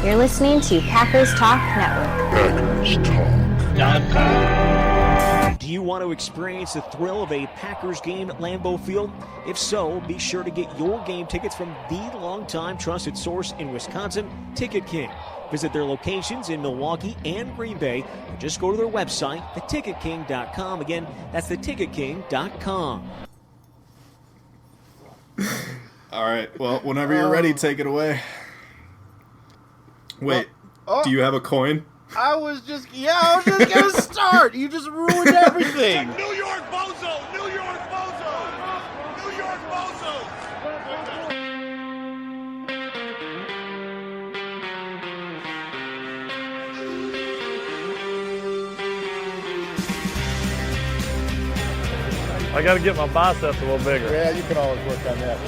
You're listening to Packers Talk Network. PackersTalk.com. Do you want to experience the thrill of a Packers game at Lambeau Field? If so, be sure to get your game tickets from the longtime trusted source in Wisconsin, Ticket King. Visit their locations in Milwaukee and Green Bay, or just go to their website, theticketking.com. Again, that's theticketking.com. All right. Well, whenever you're ready, take it away. Wait, do you have a coin? I was just going to start. You just ruined everything. New York Bozo! New York Bozo! New York Bozo! I got to get my biceps a little bigger. Yeah, you can always work on that.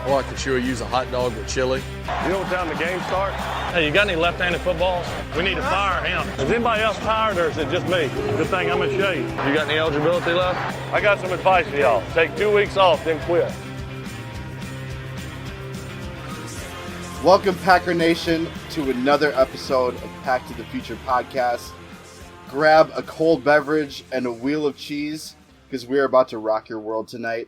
Or I could sure use a hot dog with chili. You know what time the game starts? Hey, you got any left-handed footballs? We need to fire him. Is anybody else tired, or is it just me? Good thing I'm in shape. You got any eligibility left? I got some advice for y'all. Take 2 weeks off, then quit. Welcome, Packer Nation, to another episode of Pack to the Future podcast. Grab a cold beverage and a wheel of cheese, because we're about to rock your world tonight.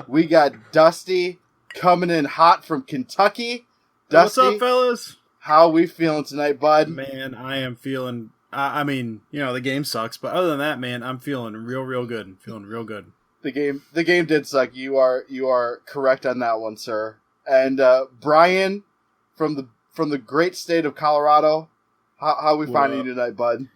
We got Dusty coming in hot from Kentucky. Dusty, what's up, fellas? How are we feeling tonight, bud? Man, I am feeling... I mean, you know, the game sucks, but other than that, man, I'm feeling real good. Feeling real good. The game did suck. You are correct on that one, sir. And Brian from the great state of Colorado, how are we finding you tonight, bud?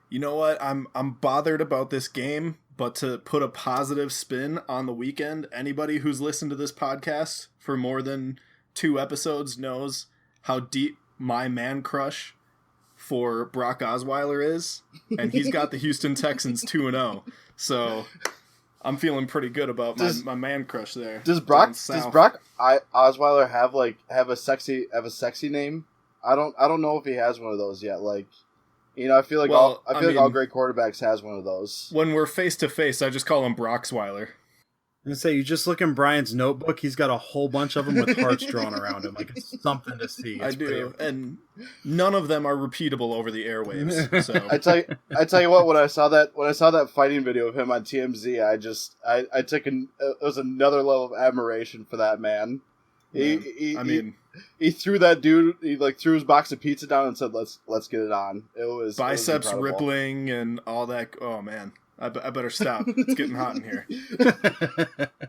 You know what? I'm bothered about this game, but to put a positive spin on the weekend, anybody who's listened to this podcast for more than 2 episodes knows how deep my man crush for Brock Osweiler is, and he's got the Houston Texans 2-0. So I'm feeling pretty good about my man crush there. Does Brock Osweiler have a sexy name? I don't know if he has one of those yet. Like, you know, I feel like all great quarterbacks has one of those. When we're face to face, I just call him Brocksweiler. And say, you just look in Brian's notebook, he's got a whole bunch of them with hearts drawn around him. Like, it's something to see. It's I do, and none of them are repeatable over the airwaves. So I tell you what, when I saw that fighting video of him on TMZ, I took it was another level of admiration for that man. He threw that dude. He threw his box of pizza down and said, "Let's get it on." It was biceps rippling and all that. Oh man. I better stop. It's getting hot in here.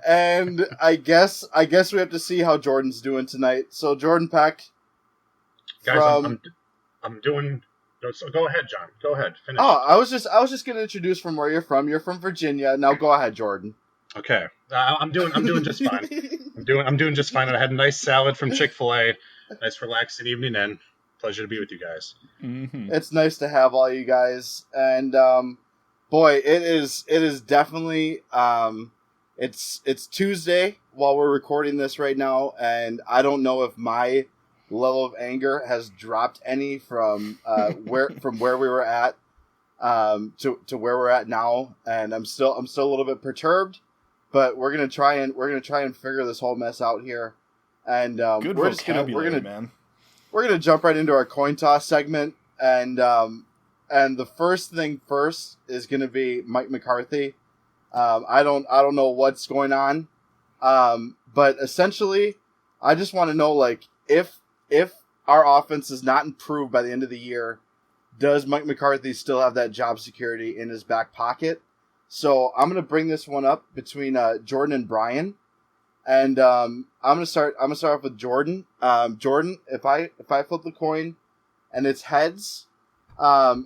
And I guess we have to see how Jordan's doing tonight. So Jordan Peck, guys, I'm doing. So go ahead, John. Go ahead. Finish. Oh, I was just going to introduce from where you're from. You're from Virginia. Now go ahead, Jordan. Okay, I'm doing just fine. I'm doing just fine. I had a nice salad from Chick-fil-A. Nice relaxing evening, and pleasure to be with you guys. Mm-hmm. It's nice to have all you guys, and boy, it is definitely it's Tuesday while we're recording this right now, and I don't know if my level of anger has dropped any from where we were at to where we're at now, and I'm still a little bit perturbed, but we're gonna try and figure this whole mess out here, and we're gonna jump right into our coin toss segment, and the first thing first is going to be Mike McCarthy. I don't know what's going on, but essentially, I just want to know, like, if our offense is not improved by the end of the year, does Mike McCarthy still have that job security in his back pocket? So I'm going to bring this one up between Jordan and Brian, and I'm going to start off with Jordan. Jordan, if I flip the coin and it's heads.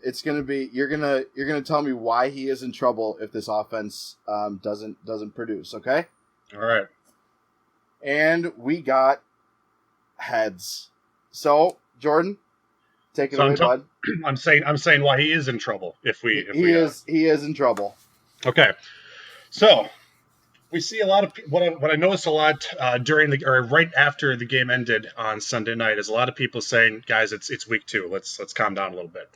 It's gonna be you're gonna tell me why he is in trouble if this offense doesn't produce. Okay. All right. And we got heads. So Jordan, take it away, bud. I'm saying why he is in trouble. He is in trouble. Okay. So we see a lot of what I noticed a lot right after the game ended on Sunday night is a lot of people saying, guys, it's week 2. Let's calm down a little bit.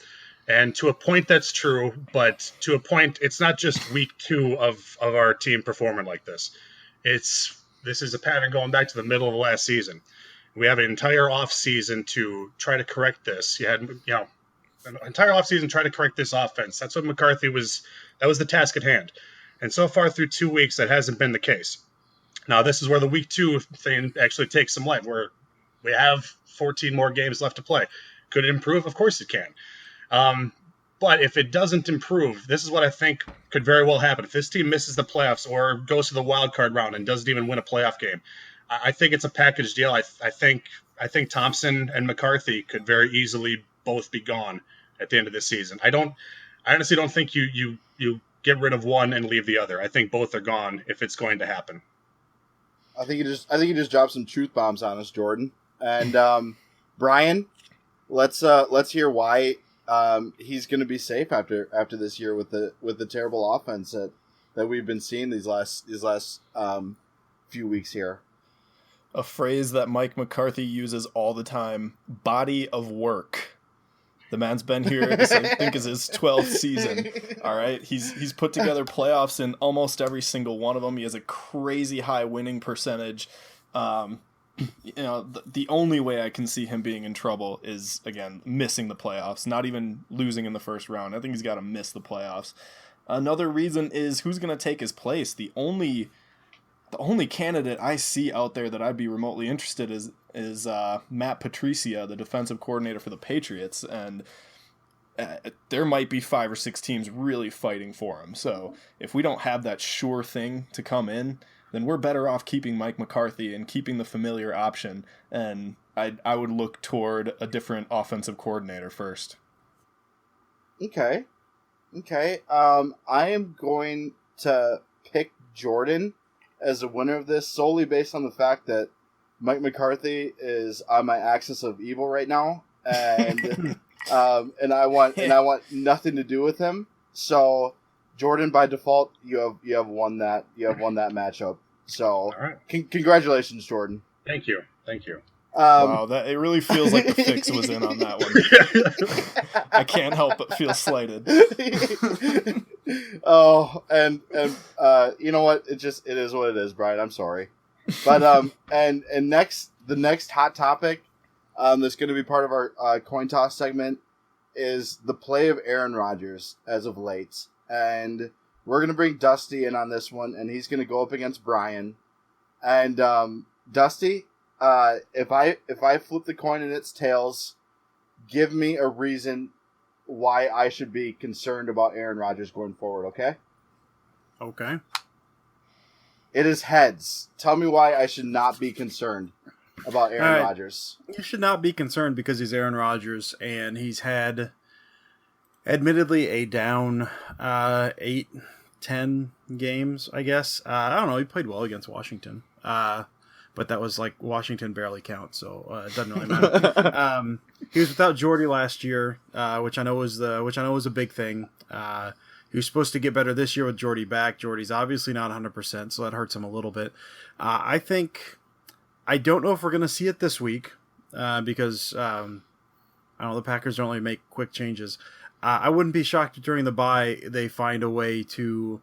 And to a point that's true, but to a point it's not just week 2 of our team performing like this. This is a pattern going back to the middle of last season. We have an entire off season to try to correct this. You had, an entire off season to try to correct this offense. That's what McCarthy was. That was the task at hand. And so far through 2 weeks, that hasn't been the case. Now, this is where the week 2 thing actually takes some life, where we have 14 more games left to play. Could it improve? Of course it can. But if it doesn't improve, this is what I think could very well happen. If this team misses the playoffs or goes to the wild card round and doesn't even win a playoff game, I think it's a package deal. I think Thompson and McCarthy could very easily both be gone at the end of this season. I honestly don't think you get rid of one and leave the other. I think both are gone if it's going to happen. I think you just dropped some truth bombs on us, Jordan. And Brian, let's hear why he's going to be safe after this year with the terrible offense that we've been seeing these last few weeks here. A phrase that Mike McCarthy uses all the time: body of work. The man's been here, this I think is his 12th season. All right, he's put together playoffs in almost every single one of them. He has a crazy high winning percentage. The only way I can see him being in trouble is, again, missing the playoffs, not even losing in the first round. I think he's got to miss the playoffs. Another reason is who's going to take his place. The only candidate I see out there that I'd be remotely interested is Matt Patricia, the defensive coordinator for the Patriots, and there might be 5 or 6 teams really fighting for him. So if we don't have that sure thing to come in, then we're better off keeping Mike McCarthy and keeping the familiar option, and I would look toward a different offensive coordinator first. Okay. I am going to pick Jordan as a winner of this solely based on the fact that Mike McCarthy is on my axis of evil right now, and I want nothing to do with him. So, Jordan, by default, you have won that matchup. So, all right. Congratulations, Jordan. Thank you. Wow, it really feels like the fix was in on that one. I can't help but feel slighted. Oh, and you know what? It is what it is, Brian. I'm sorry, but and the next hot topic, that's going to be part of our coin toss segment, is the play of Aaron Rodgers as of late, and we're going to bring Dusty in on this one, and he's going to go up against Brian, and Dusty. If I flip the coin in its tails, give me a reason why I should be concerned about Aaron Rodgers going forward, okay? Okay. It is heads. Tell me why I should not be concerned about Aaron Rodgers. You should not be concerned because he's Aaron Rodgers, and he's had, admittedly, a down 8-10 games, I guess. I don't know. He played well against Washington. But that was like Washington barely counts, so it doesn't really matter. He was without Jordy last year, which I know was a big thing. He was supposed to get better this year with Jordy back. Jordy's obviously not 100%, so that hurts him a little bit. I don't know if we're going to see it this week because I don't know, the Packers don't really make quick changes. I wouldn't be shocked if during the bye they find a way to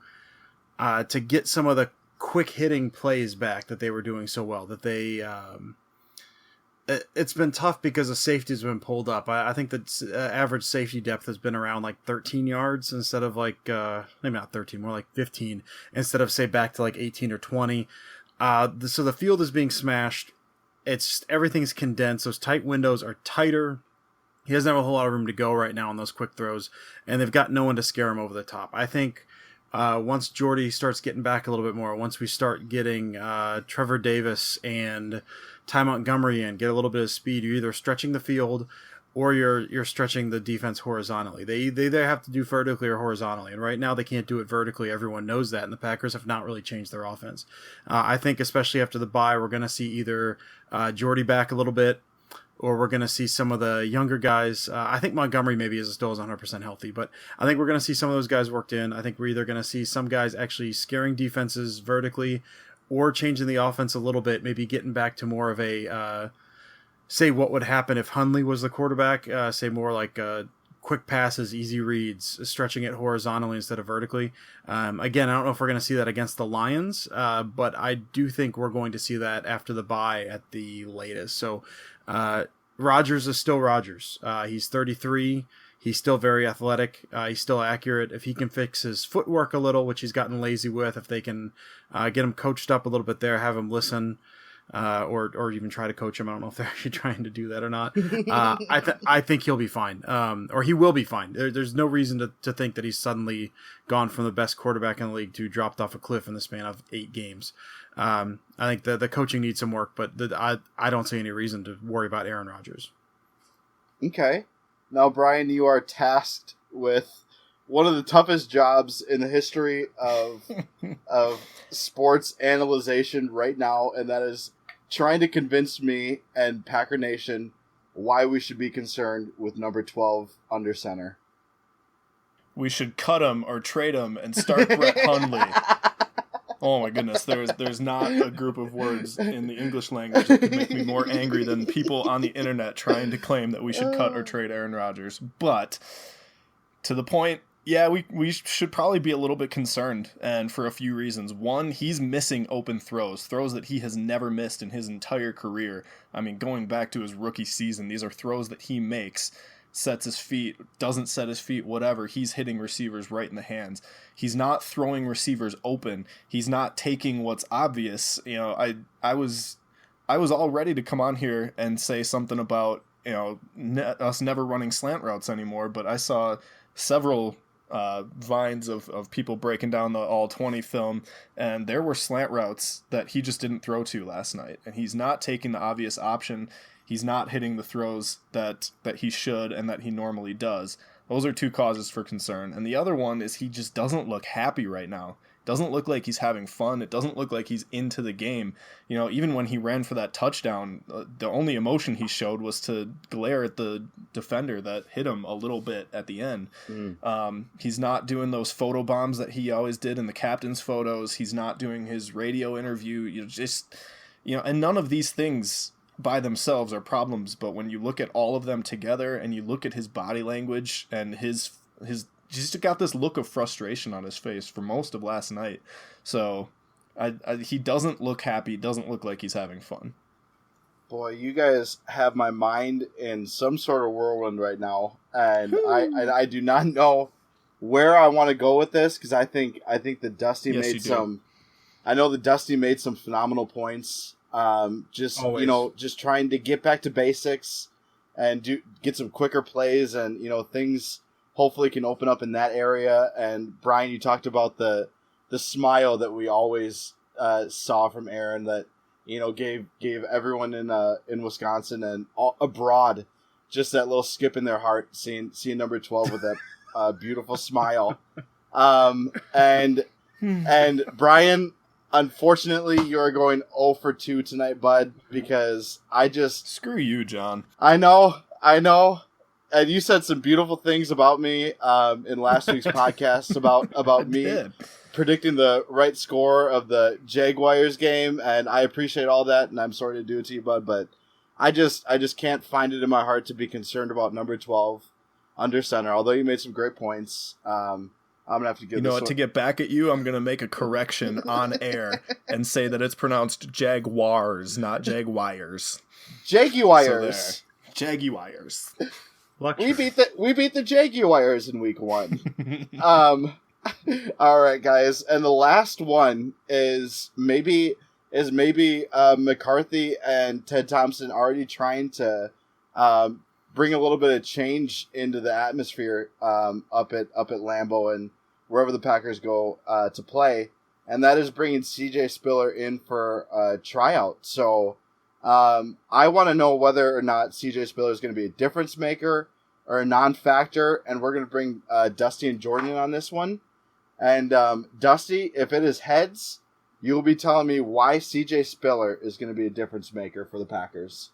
get some of the quick hitting plays back that they were doing so well, that they it's been tough because the safety's been pulled up. I think that average safety depth has been around like 13 yards instead of like maybe not 13, more like 15 instead of say back to like 18 or 20. So the field is being smashed. Everything's condensed. Those tight windows are tighter. He doesn't have a whole lot of room to go right now on those quick throws, and they've got no one to scare him over the top. I think once Jordy starts getting back a little bit more, once we start getting Trevor Davis and Ty Montgomery in, get a little bit of speed, you're either stretching the field or you're stretching the defense horizontally. They either have to do vertically or horizontally, and right now they can't do it vertically. Everyone knows that, and the Packers have not really changed their offense. I think especially after the bye, we're going to see either Jordy back a little bit, or we're going to see some of the younger guys. I think Montgomery maybe still is 100% healthy, but I think we're going to see some of those guys worked in. I think we're either going to see some guys actually scaring defenses vertically or changing the offense a little bit, maybe getting back to more of a, say what would happen if Hundley was the quarterback, say more like quick passes, easy reads, stretching it horizontally instead of vertically. Again, I don't know if we're going to see that against the Lions, but I do think we're going to see that after the bye at the latest. So Rodgers is still Rodgers. He's 33. He's still very athletic. He's still accurate. If he can fix his footwork a little, which he's gotten lazy with, if they can get him coached up a little bit there, have him listen, or even try to coach him. I don't know if they're actually trying to do that or not. I think he'll be fine, or he will be fine. There's no reason to think that he's suddenly gone from the best quarterback in the league to dropped off a cliff in the span of 8 games. I think the coaching needs some work, but I don't see any reason to worry about Aaron Rodgers. Okay. Now, Brian, you are tasked with one of the toughest jobs in the history of sports analyzation right now, and that is trying to convince me and Packer Nation why we should be concerned with number 12 under center. We should cut him or trade him and start Brett Hundley. Oh my goodness, there's not a group of words in the English language that could make me more angry than people on the internet trying to claim that we should cut or trade Aaron Rodgers. But to the point, yeah, we should probably be a little bit concerned, and for a few reasons. One, he's missing open throws that he has never missed in his entire career. I mean, going back to his rookie season, these are throws that he makes, sets his feet, doesn't set his feet, whatever. He's hitting receivers right in the hands. He's not throwing receivers open. He's not taking what's obvious. You know, I was all ready to come on here and say something about, you know, us never running slant routes anymore, but I saw several vines of people breaking down the all 20 film, and there were slant routes that he just didn't throw to last night, and he's not taking the obvious option. He's not hitting the throws that he should and that he normally does. Those are 2 causes for concern. And the other one is he just doesn't look happy right now. Doesn't look like he's having fun. It doesn't look like he's into the game. You know, even when he ran for that touchdown, the only emotion he showed was to glare at the defender that hit him a little bit at the end. He's not doing those photo bombs that he always did in the captain's photos. He's not doing his radio interview. And none of these things by themselves are problems, but when you look at all of them together and you look at his body language and his just got this look of frustration on his face for most of last night. So he doesn't look happy, doesn't look like he's having fun. Boy, you guys have my mind in some sort of whirlwind right now, and I do not know where I want to go with this, because I think that Dusty made some. I know that Dusty made some phenomenal points. Just trying to get back to basics and get some quicker plays, and things hopefully can open up in that area. And Brian, you talked about the smile that we always saw from Aaron, that gave everyone in Wisconsin and abroad just that little skip in their heart, seeing number 12 with that beautiful smile. And Brian, unfortunately, you are going 0 for 2 tonight, bud, because I just... Screw you, John. I know. And you said some beautiful things about me in last week's podcast about me predicting the right score of the Jaguars game, and I appreciate all that, and I'm sorry to do it to you, bud, but I just can't find it in my heart to be concerned about number 12 under center, although you made some great points. I'm going to have to give to get back at you, I'm going to make a correction on air and say that it's pronounced Jaguars, not Jaguars. Jaguars. So Jaguars. We beat the Jaguars in week 1. All right, guys. And the last one is maybe McCarthy and Ted Thompson already trying to bring a little bit of change into the atmosphere up at Lambeau and wherever the Packers go to play, and that is bringing CJ Spiller in for a tryout. So I want to know whether or not CJ Spiller is going to be a difference maker or a non-factor, and we're going to bring Dusty and Jordan in on this one. And Dusty, if it is heads, you will be telling me why CJ Spiller is going to be a difference maker for the Packers.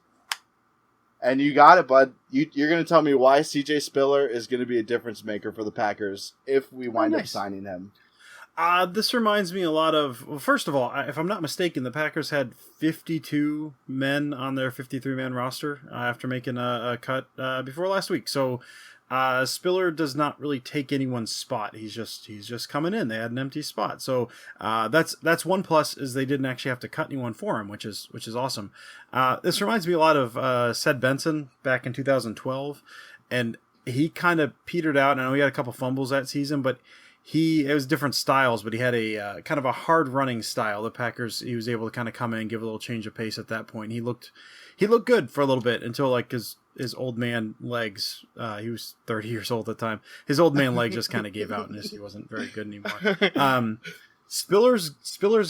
And you got it, bud. You're going to tell me why CJ Spiller is going to be a difference maker for the Packers if we wind up signing him. This reminds me a lot of, well, first of all, if I'm not mistaken, the Packers had 52 men on their 53-man roster after making a cut before last week. So Spiller does not really take anyone's spot. He's just coming in. They had an empty spot, so that's one plus is they didn't actually have to cut anyone for him, which is awesome. This reminds me a lot of Sed Benson back in 2012, and he kind of petered out. I know he had a couple fumbles that season, but it was different styles, but he had a kind of a hard running style. The Packers, he was able to kind of come in and give a little change of pace at that point. He looked good for a little bit until like his old man legs, he was 30 years old at the time. His old man legs just kind of gave out and he wasn't very good anymore. Spiller's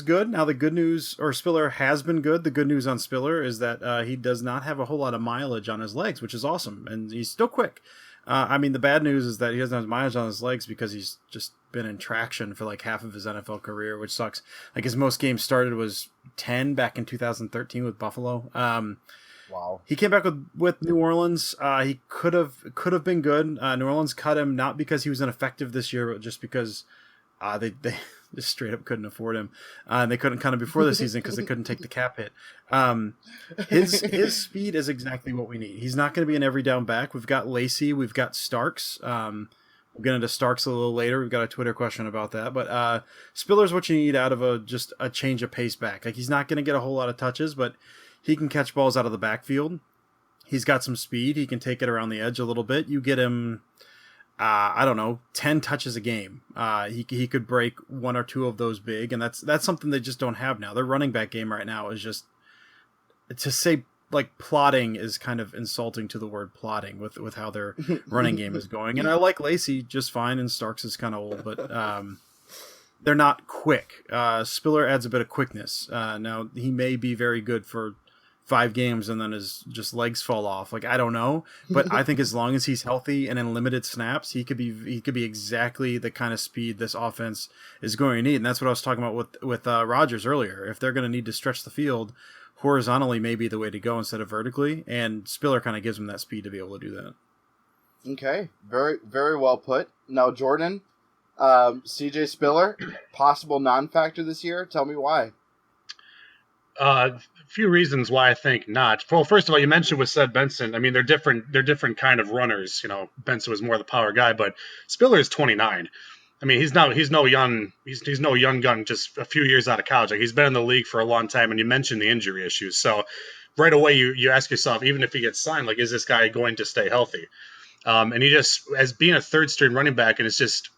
good. Now the good news, or Spiller has been good. The good news on Spiller is that he does not have a whole lot of mileage on his legs, which is awesome. And he's still quick. The bad news is that he doesn't have mileage on his legs because he's just been in traction for like half of his NFL career, which sucks. Like his most games started was 10 back in 2013 with Buffalo. Wow. He came back with New Orleans. He could have been good. New Orleans cut him not because he was ineffective this year, but just because they just straight up couldn't afford him. And they couldn't cut him before the season because they couldn't take the cap hit. His speed is exactly what we need. He's not going to be an every down back. We've got Lacey. We've got Starks. We'll get into Starks a little later. We've got a Twitter question about that. But Spiller's what you need out of just a change of pace back. Like he's not going to get a whole lot of touches, but he can catch balls out of the backfield. He's got some speed. He can take it around the edge a little bit. You get him, 10 touches a game. He could break one or two of those big, and that's something they just don't have now. Their running back game right now is just, to say like plodding is kind of insulting to the word plodding with how their running game is going. And I like Lacey just fine, and Starks is kind of old, but they're not quick. Spiller adds a bit of quickness. Now he may be very good for 5 games and then his just legs fall off. Like, I don't know, but I think as long as he's healthy and in limited snaps, he could be exactly the kind of speed this offense is going to need. And that's what I was talking about with Rodgers earlier. If they're going to need to stretch the field, horizontally may be the way to go instead of vertically. And Spiller kind of gives him that speed to be able to do that. Okay. Very, very well put. Now, Jordan, CJ Spiller, possible non-factor this year. Tell me why. A few reasons why I think not. Well, first of all, you mentioned with Sed Benson. I mean, they're different kind of runners. You know, Benson was more the power guy, but Spiller is 29. I mean, he's no young gun, just a few years out of college. Like, he's been in the league for a long time, and you mentioned the injury issues. So right away, you ask yourself, even if he gets signed, like, is this guy going to stay healthy? And he just, as being a third string running back, and it's just,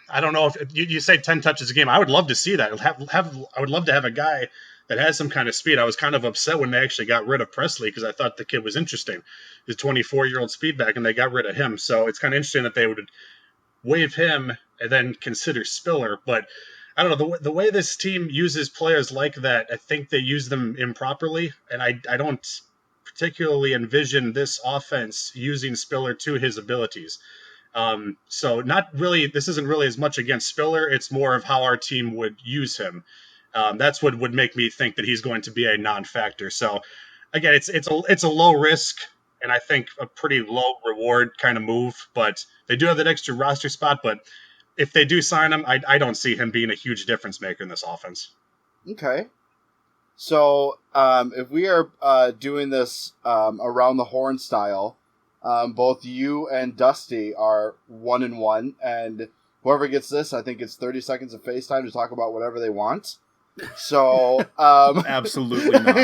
I don't know if you say 10 touches a game. I would love to see that. I would love to have a guy that has some kind of speed. I was kind of upset when they actually got rid of Presley because I thought the kid was interesting. He's a 24-year-old speed back, and they got rid of him. So it's kind of interesting that they would waive him and then consider Spiller. But I don't know, the way this team uses players like that, I think they use them improperly, and I don't particularly envision this offense using Spiller to his abilities. So not really, this isn't really as much against Spiller. It's more of how our team would use him. That's what would make me think that he's going to be a non-factor. So again, it's a low risk and I think a pretty low reward kind of move, but they do have that extra roster spot. But if they do sign him, I don't see him being a huge difference maker in this offense. Okay. So if we are doing this around the horn style, both you and Dusty are 1-1, and whoever gets this, I think it's 30 seconds of FaceTime to talk about whatever they want. So absolutely not.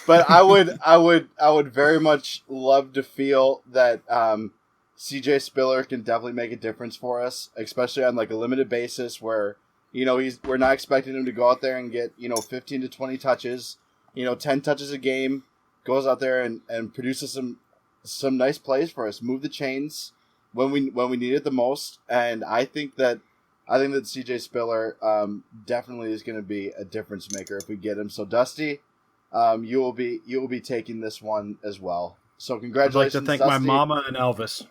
But I would very much love to feel that CJ Spiller can definitely make a difference for us, especially on like a limited basis where, you know, we're not expecting him to go out there and get, 15 to 20 touches, 10 touches a game, goes out there and produces some nice plays for us, move the chains when we need it the most. And I think that CJ Spiller definitely is going to be a difference maker if we get him. So Dusty, you will be taking this one as well. So congratulations. I'd like to thank Dusty. my mama and Elvis.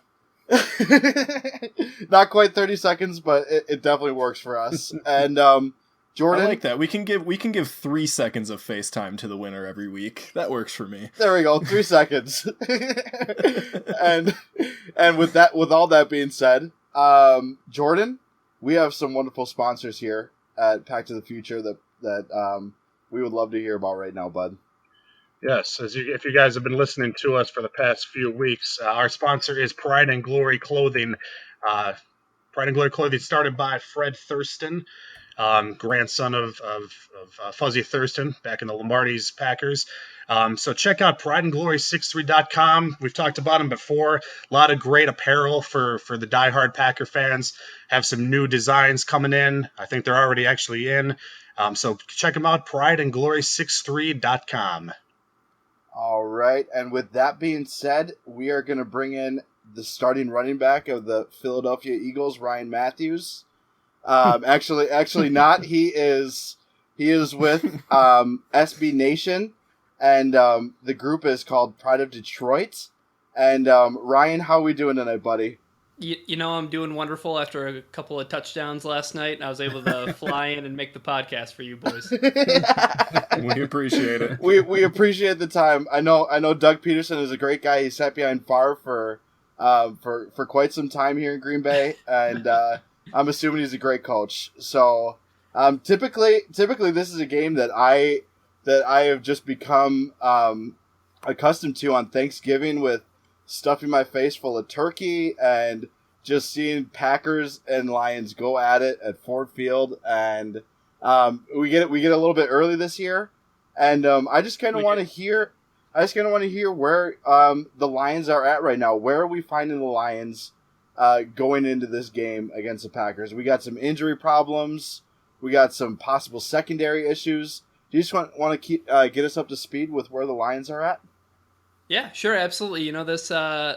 Not quite 30 seconds, but it definitely works for us. And Jordan, I like that. We can give 3 seconds of FaceTime to the winner every week. That works for me. There we go, 3 seconds. and with all that being said, Jordan, we have some wonderful sponsors here at Pack to the Future that we would love to hear about right now, bud. Yes, if you guys have been listening to us for the past few weeks, our sponsor is Pride and Glory Clothing. Pride and Glory Clothing started by Fred Thurston, grandson of Fuzzy Thurston back in the Lombardi's Packers. So check out prideandglory63.com. We've talked about them before. A lot of great apparel for the diehard Packer fans. Have some new designs coming in. I think they're already actually in. So check them out, prideandglory63.com. All right, and with that being said, we are going to bring in the starting running back of the Philadelphia Eagles, Ryan Mathews. Actually not. He is with SB Nation, and the group is called Pride of Detroit. And Ryan, how are we doing tonight, buddy? You know, I'm doing wonderful after a couple of touchdowns last night. I was able to fly in and make the podcast for you boys. We appreciate it. We appreciate the time. I know Doug Peterson is a great guy. He sat behind Favre for quite some time here in Green Bay, and I'm assuming he's a great coach. So typically this is a game that I have just become accustomed to on Thanksgiving, with stuffing my face full of turkey and just seeing Packers and Lions go at it at Ford Field. And we get a little bit early this year, and I just kind of want to hear where the Lions are at right now. Where are we finding the Lions going into this game against the Packers? We got some injury problems. We got some possible secondary issues. Do you just want to keep get us up to speed with where the Lions are at? Yeah, sure, absolutely. You know, this I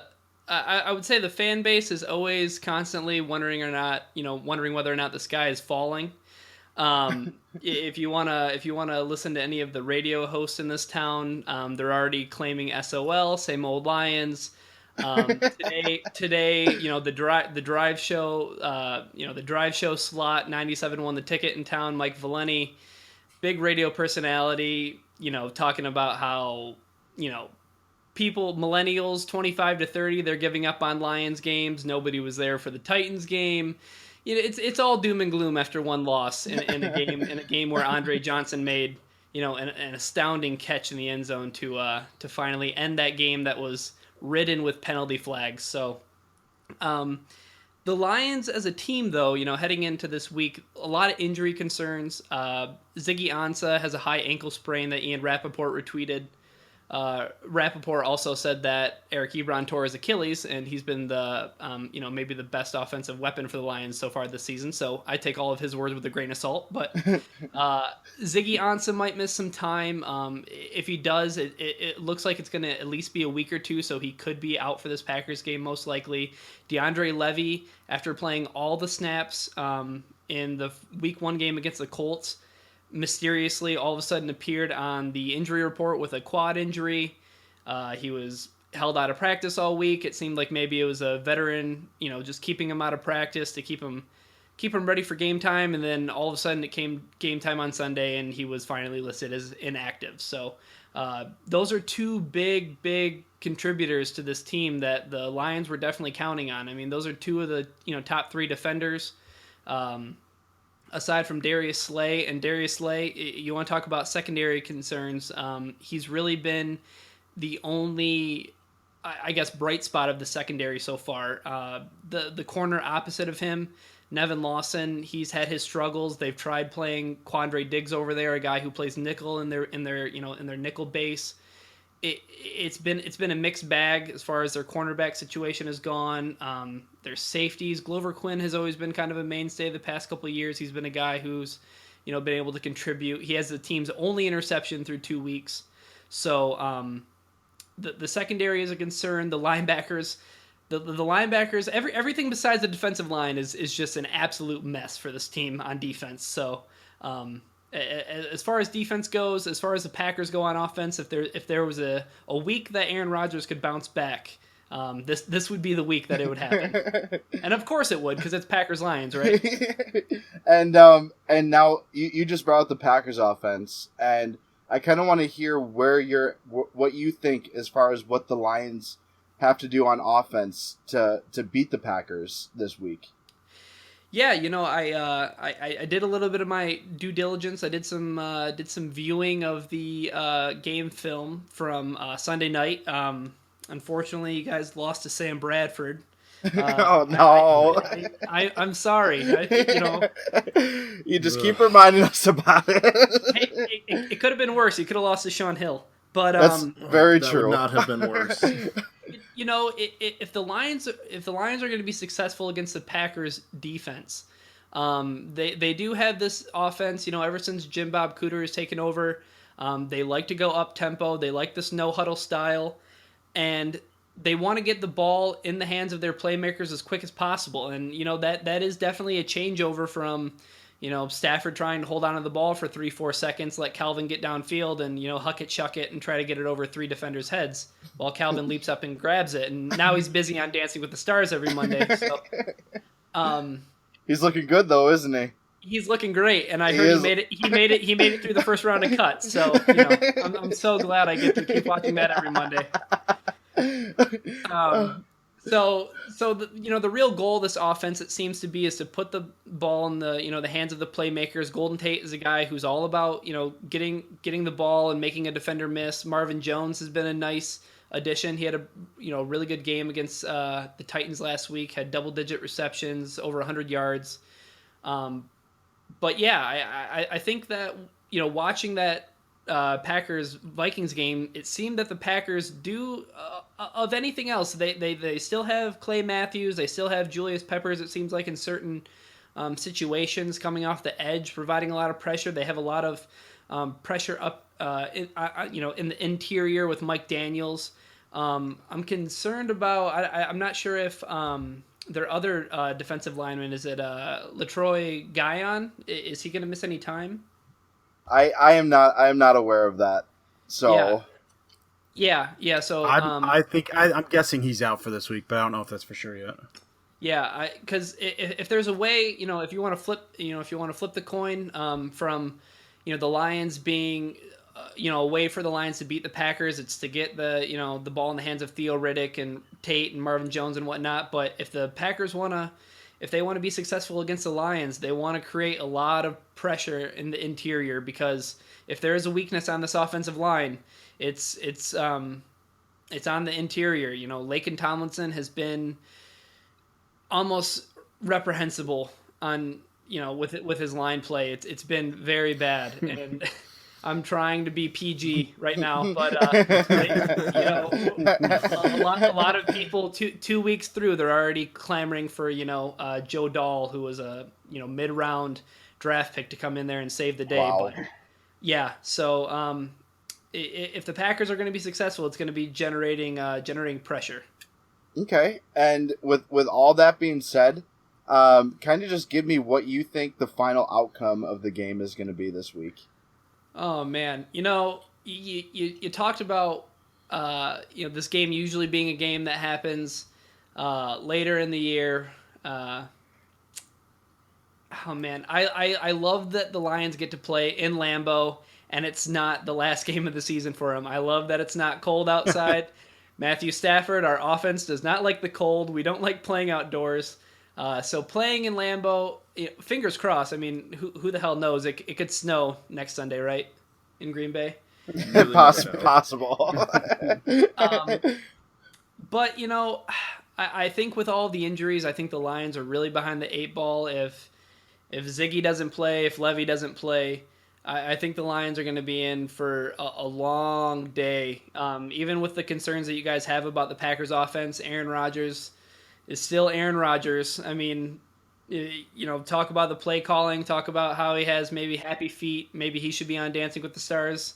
would say the fan base is always constantly wondering whether or not the sky is falling. If you wanna listen to any of the radio hosts in this town, they're already claiming SOL, same old Lions. Today, you know, the drive show slot, 97 won the ticket in town. Mike Valeni, big radio personality, you know, talking about how, you know, millennials 25 to 30, they're giving up on Lions games. Nobody was there for the Titans game. You know, it's all doom and gloom after one loss in a game where Andre Johnson made, you know, an astounding catch in the end zone to finally end that game that was ridden with penalty flags. So the Lions as a team, though, you know, heading into this week, a lot of injury concerns. Ziggy Ansah has a high ankle sprain that Ian Rappaport retweeted. Rappaport also said that Eric Ebron tore his Achilles, and he's been the, maybe the best offensive weapon for the Lions so far this season. So I take all of his words with a grain of salt. But Ziggy Ansah might miss some time. If he does, it looks like it's going to at least be a week or two, so he could be out for this Packers game most likely. DeAndre Levy, after playing all the snaps in the Week 1 game against the Colts, mysteriously all of a sudden appeared on the injury report with a quad injury. He was held out of practice all week. It seemed like maybe it was a veteran, you know, just keeping him out of practice to keep him ready for game time. And then all of a sudden it came game time on Sunday and he was finally listed as inactive. So those are two big contributors to this team that the Lions were definitely counting on. I mean, those are two of the, you know, top 3 defenders. Aside from Darius Slay, you want to talk about secondary concerns. He's really been the only, I guess, bright spot of the secondary so far. The corner opposite of him, Nevin Lawson, he's had his struggles. They've tried playing Quandre Diggs over there, a guy who plays nickel in their nickel base. It's been a mixed bag as far as their cornerback situation has gone. Their safeties, Glover Quinn has always been kind of a mainstay the past couple of years. He's been a guy who's, you know, been able to contribute. He has the team's only interception through 2 weeks. So the secondary is a concern. The linebackers, the linebackers, everything besides the defensive line is just an absolute mess for this team on defense. So as far as defense goes, as far as the Packers go on offense, if there was a week that Aaron Rodgers could bounce back, this would be the week that it would happen. And of course it would, because it's Packers Lions, right? And now you just brought up the Packers offense, and I kind of want to hear what you think as far as what the Lions have to do on offense to beat the Packers this week. Yeah, I did a little bit of my due diligence. I did some viewing of the game film from Sunday night. Unfortunately, you guys lost to Sam Bradford. Oh no! I'm sorry. You just keep reminding us about it. Hey, it could have been worse. You could have lost to Sean Hill, but That's very that true. would not have been worse. If the Lions are going to be successful against the Packers defense, they do have this offense. Ever since Jim Bob Cooter has taken over, they like to go up tempo. They like this no huddle style, and they want to get the ball in the hands of their playmakers as quick as possible. And that is definitely a changeover from Stafford trying to hold on to the ball for 3-4 seconds, let Calvin get downfield and, huck it, chuck it, and try to get it over 3 defenders' heads while Calvin leaps up and grabs it. And now he's busy on Dancing with the Stars every Monday. So, he's looking good though, isn't he? He's looking great, and I heard he made it through the first round of cuts. So, I'm so glad I get to keep watching that every Monday. So the real goal of this offense, it seems to be, is to put the ball in the hands of the playmakers. Golden Tate is a guy who's all about getting the ball and making a defender miss. Marvin Jones has been a nice addition. He had a really good game against the Titans last week. Had double-digit receptions, over 100 yards. But yeah, I think that watching that Packers-Vikings game, it seemed that the Packers do, of anything else, they still have Clay Mathews, they still have Julius Peppers, it seems like, in certain situations, coming off the edge, providing a lot of pressure. They have a lot of pressure up in the interior with Mike Daniels. I'm concerned about, I'm not sure if their other defensive lineman, is it Latroy Guion? Is he going to miss any time? I am not aware of that. So yeah. So I'm guessing he's out for this week, but I don't know if that's for sure yet. Yeah, because if there's a way, if you want to flip, the coin from, the Lions being, a way for the Lions to beat the Packers, it's to get the ball in the hands of Theo Riddick and Tate and Marvin Jones and whatnot. But if the Packers if they want to be successful against the Lions, they want to create a lot of pressure in the interior, because if there is a weakness on this offensive line, it's on the interior. Laken Tomlinson has been almost reprehensible on with his line play. It's been very bad, and I'm trying to be PG right now, but a lot of people two weeks through, they're already clamoring for Joe Dahl, who was a mid-round draft pick, to come in there and save the day. Wow. But yeah, so if the Packers are going to be successful, it's going to be generating pressure. Okay, and with all that being said, kind of just give me what you think the final outcome of the game is going to be this week. Oh man, you talked about this game usually being a game that happens later in the year. Oh man, I love that the Lions get to play in Lambeau, and it's not the last game of the season for them. I love that it's not cold outside. Matthew Stafford, our offense, does not like the cold. We don't like playing outdoors. So playing in Lambeau, fingers crossed. I mean, who the hell knows? It could snow next Sunday, right? In Green Bay? Really possible. But, I think with all the injuries, I think the Lions are really behind the 8 ball. If Ziggy doesn't play, if Levy doesn't play, I think the Lions are going to be in for a long day. Even with the concerns that you guys have about the Packers offense, Aaron Rodgers is still Aaron Rodgers. I mean, talk about the play calling, talk about how he has maybe happy feet. Maybe he should be on Dancing with the Stars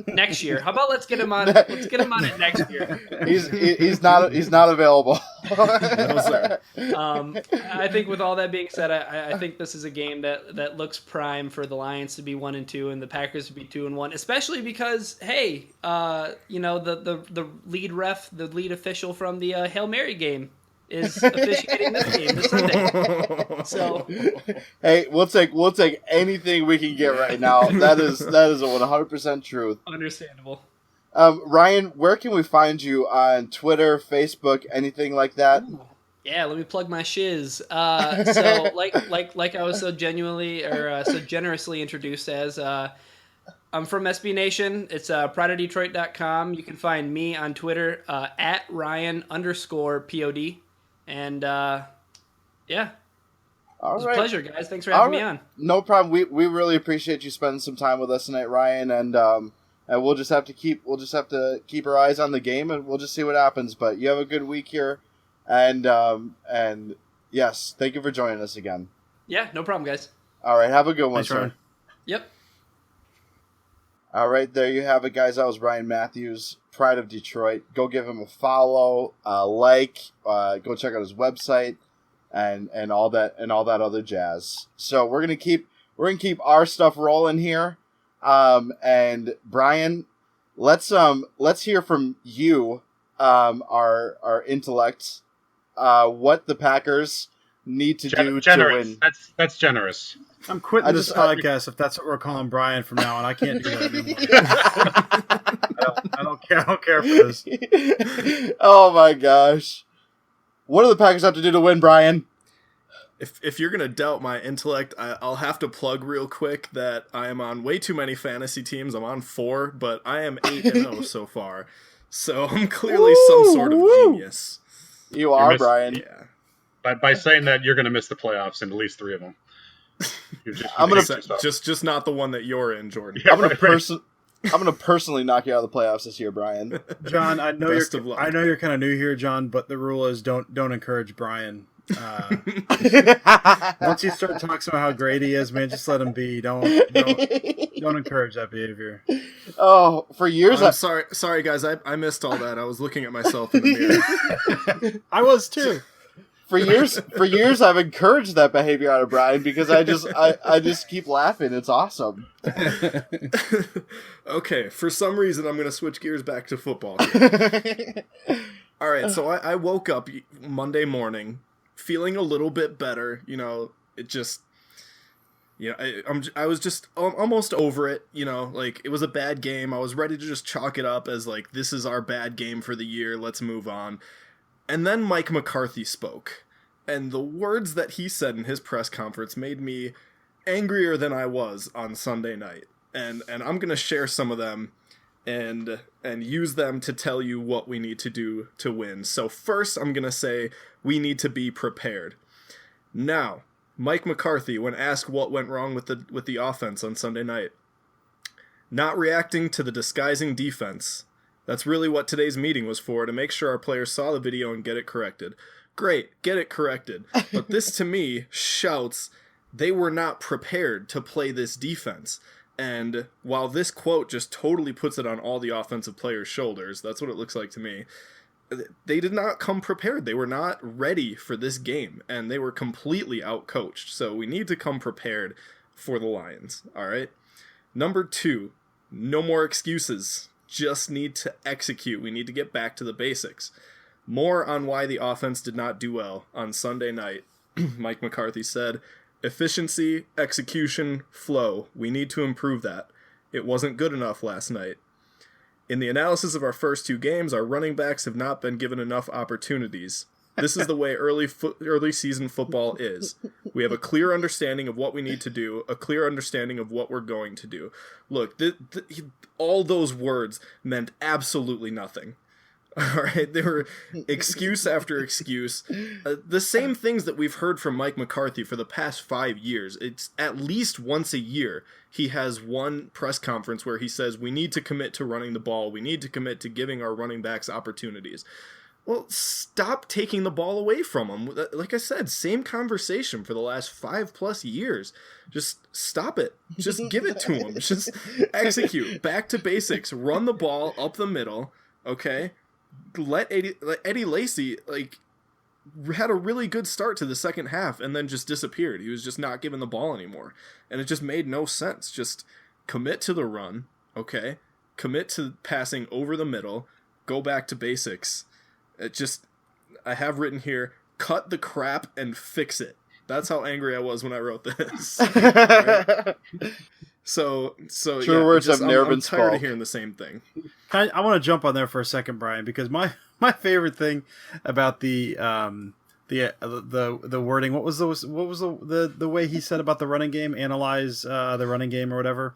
next year. How about let's get him on it next year? He's not available. No, sir. I think with all that being said, I think this is a game that looks prime for the Lions to be 1-2 and the Packers to be 2-1, especially because hey, the lead ref, the lead official from the Hail Mary game is officiating this game this Sunday. So hey, we'll take anything we can get right now. That is a 100% truth. Understandable. Ryan, where can we find you on Twitter, Facebook, anything like that? Yeah, let me plug my shiz. So like I was so genuinely or so generously introduced as, I'm from SB Nation. It's prideofdetroit.com. You can find me on Twitter at Ryan_POD. And yeah. All It was right. a pleasure, guys. Thanks for having me on. No problem. We really appreciate you spending some time with us tonight, Ryan, and we'll just have to keep our eyes on the game, and we'll just see what happens. But you have a good week here, and yes, thank you for joining us again. Yeah, no problem, guys. All right, have a good one, Thanks, sir. Ryan. Yep. All right, there you have it, guys. That was Ryan Mathews, Pride of Detroit. Go give him a follow, go check out his website, and all that other jazz. So we're gonna keep our stuff rolling here. And Brian, let's hear from you, our intellect, what the Packers need to do generous. to win. That's generous. I'm quitting this podcast if that's what we're calling Brian from now on. I can't do that anymore. I don't care for this. Oh my gosh. What do the Packers have to do to win, Brian? If you're gonna doubt my intellect, I'll have to plug real quick that I am on way too many fantasy teams. I'm on 4, but I am 8-0 so far. So I'm clearly some sort of genius. You are, Brian. Yeah. By saying that, you're going to miss the playoffs in at least 3 of them. I'm gonna just not the one that you're in, Jordan. Yeah, I'm gonna personally knock you out of the playoffs this year, Brian. John, I know Best of luck. I know you're kind of new here, John, but the rule is don't encourage Brian. Once you start talking about how great he is, man, just let him be. Don't encourage that behavior. Oh, for years. I'm sorry, guys. I missed all that. I was looking at myself in the mirror. I was too. For years, I've encouraged that behavior out of Brian because I just keep laughing. It's awesome. Okay, for some reason, I'm going to switch gears back to football. All right, so I woke up Monday morning feeling a little bit better. It just, I was just almost over it. Like it was a bad game. I was ready to just chalk it up as like, this is our bad game for the year. Let's move on. And then Mike McCarthy spoke, and the words that he said in his press conference made me angrier than I was on Sunday night. And I'm going to share some of them and use them to tell you what we need to do to win. So first, I'm going to say we need to be prepared. Now, Mike McCarthy, when asked what went wrong with the offense on Sunday night, not reacting to the disguising defense. That's really what today's meeting was for, to make sure our players saw the video and get it corrected. Great, get it corrected. But this, to me, shouts they were not prepared to play this defense. And while this quote just totally puts it on all the offensive players' shoulders, that's what it looks like to me, they did not come prepared. They were not ready for this game, and they were completely outcoached. So we need to come prepared for the Lions, all right? Number 2, no more excuses. Just need to execute. We need to get back to the basics. More on why the offense did not do well on Sunday night. Mike McCarthy said, efficiency, execution, flow. We need to improve that. It wasn't good enough last night. In the analysis of our first 2 games, our running backs have not been given enough opportunities. This is the way early season football is. We have a clear understanding of what we need to do, a clear understanding of what we're going to do. Look, all those words meant absolutely nothing. All right, they were excuse after excuse. The same things that we've heard from Mike McCarthy for the past 5 years. It's at least once a year he has one press conference where he says, we need to commit to running the ball. We need to commit to giving our running backs opportunities. Well, stop taking the ball away from them. Like I said, same conversation for the last 5+ years. Just stop it. Just give it to them. Just execute. Back to basics. Run the ball up the middle. Okay? Let Eddie Lacy, had a really good start to the second half and then just disappeared. He was just not given the ball anymore. And it just made no sense. Just commit to the run. Okay? Commit to passing over the middle. Go back to basics. I have written here, cut the crap and fix it. That's how angry I was when I wrote this. Right? So True words have never been I'm tired spoke. of hearing the same thing. I want to jump on there for a second, Brian, because my favorite thing about the the wording. What was the way he said about the running game? Analyze the running game or whatever.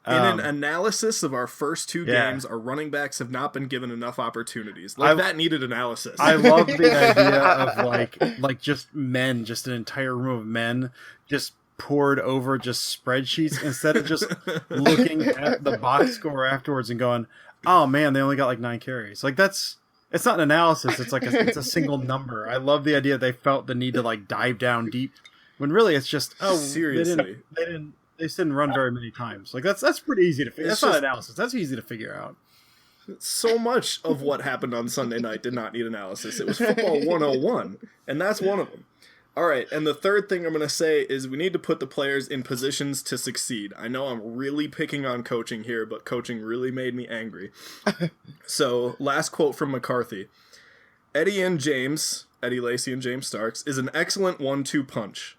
In an analysis of our first two games, our running backs have not been given enough opportunities. That needed analysis. I love the idea of like just men, just an entire room of men, just poured over just spreadsheets instead of just looking at the box score afterwards and going, "Oh man, they only got like 9 carries." Like it's not an analysis. It's like it's a single number. I love the idea they felt the need to like dive down deep when really it's just seriously they just didn't run very many times. Like that's pretty easy to figure. That's not analysis. That's easy to figure out. So much of what happened on Sunday night did not need analysis. It was football 101, and that's one of them. All right, and the third thing I'm going to say is we need to put the players in positions to succeed. I know I'm really picking on coaching here, but coaching really made me angry. So, last quote from McCarthy. Eddie Lacy and James Starks, is an excellent 1-2 punch.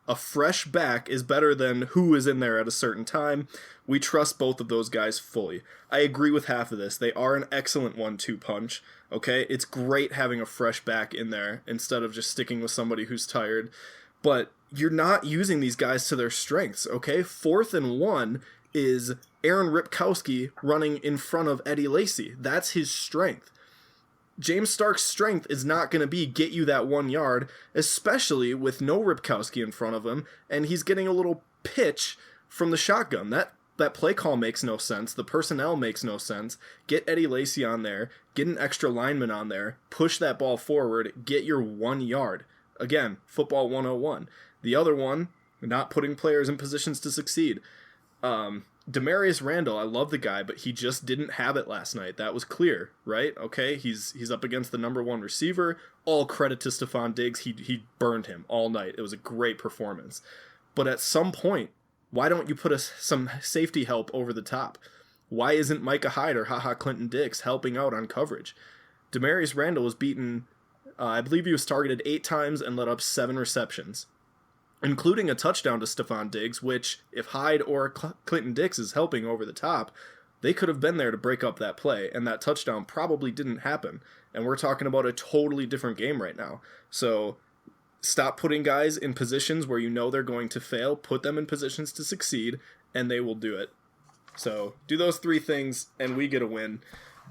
A fresh back is better than who is in there at a certain time. We trust both of those guys fully. I agree with half of this. They are an excellent 1-2 punch. Okay, it's great having a fresh back in there instead of just sticking with somebody who's tired. But you're not using these guys to their strengths, okay? 4th and 1 is Aaron Ripkowski running in front of Eddie Lacy. That's his strength. James Stark's strength is not going to be get you that 1 yard, especially with no Ripkowski in front of him, and he's getting a little pitch from the shotgun. That play call makes no sense. The personnel makes no sense. Get Eddie Lacy on there. Get an extra lineman on there. Push that ball forward. Get your 1 yard. Again, football 101. The other one, not putting players in positions to succeed. Demarius Randall, I love the guy, but he just didn't have it last night. That was clear, right? Okay, he's up against the number 1 receiver. All credit to Stephon Diggs. He burned him all night. It was a great performance. But at some point, why don't you put some safety help over the top? Why isn't Micah Hyde or Clinton Dix helping out on coverage? Demarius Randall was beaten, I believe he was targeted 8 times and let up 7 receptions, including a touchdown to Stephon Diggs, which, if Hyde or Clinton Dix is helping over the top, they could have been there to break up that play, and that touchdown probably didn't happen. And we're talking about a totally different game right now. So stop putting guys in positions where you know they're going to fail. Put them in positions to succeed, and they will do it. So do those 3 things, and we get a win.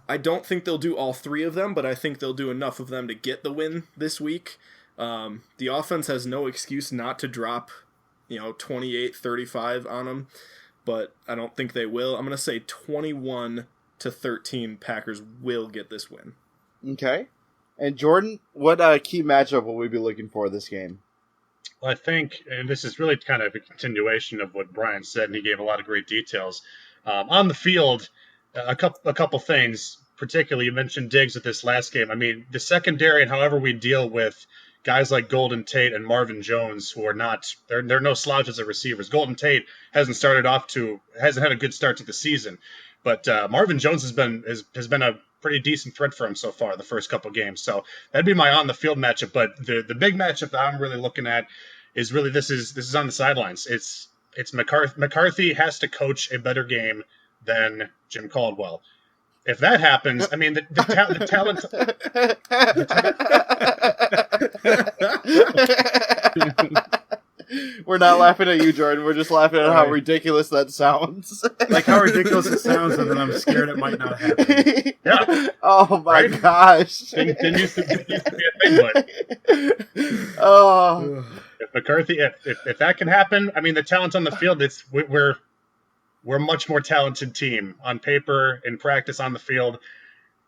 I don't think they'll do all 3 of them, but I think they'll do enough of them to get the win this week. The offense has no excuse not to drop, 28-35 on them, but I don't think they will. I'm going to say 21-13 Packers will get this win. Okay. And Jordan, what key matchup will we be looking for this game? Well, I think, and this is really kind of a continuation of what Brian said, and he gave a lot of great details. On the field, a couple things, particularly you mentioned Diggs at this last game. I mean, the secondary and however we deal with guys like Golden Tate and Marvin Jones, who are not, they're no slouches at receivers. Golden Tate hasn't had a good start to the season, but Marvin Jones has been a pretty decent threat for him so far the first couple games. So that'd be my on the field matchup. But the big matchup that I'm really looking at is really this is on the sidelines. It's McCarthy. McCarthy has to coach a better game than Jim Caldwell. If that happens, I mean the talent. We're not laughing at you, Jordan. We're just laughing at how ridiculous that sounds. Like how ridiculous it sounds, and then I'm scared it might not happen. Yeah. Oh my gosh. Didn't used to be a thing, but if McCarthy, if that can happen, I mean the talent on the field. We're a much more talented team on paper, in practice, on the field.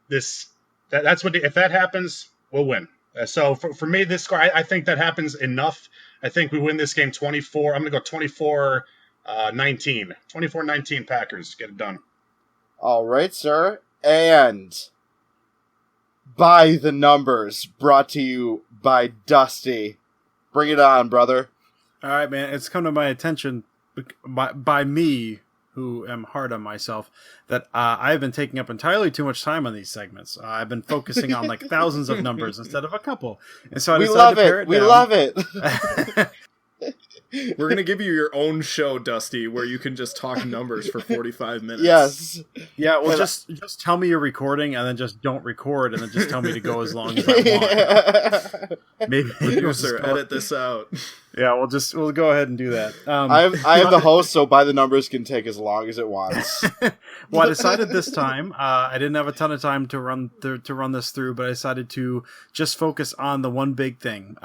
That's what if that happens, we'll win. So for me, this score, I think that happens enough. I think we win this game 24. I'm going to go 24-19. 24-19 Packers. Get it done. All right, sir. And by the numbers, brought to you by Dusty. Bring it on, brother. All right, man. It's come to my attention by me, who am hard on myself, that I've been taking up entirely too much time on these segments. I've been focusing on like thousands of numbers instead of a couple. And so I decided to pare it down. We love it. We're gonna give you your own show, Dusty, where you can just talk numbers for 45 minutes. Yes. Yeah, well, just tell me you're recording, and then just don't record, and then just tell me to go as long as I want. Maybe Producer, edit this out. Yeah, we'll go ahead and do that. I am the host, so By the Numbers can take as long as it wants. Well, I decided this time I didn't have a ton of time to run this through, but I decided to just focus on the one big thing.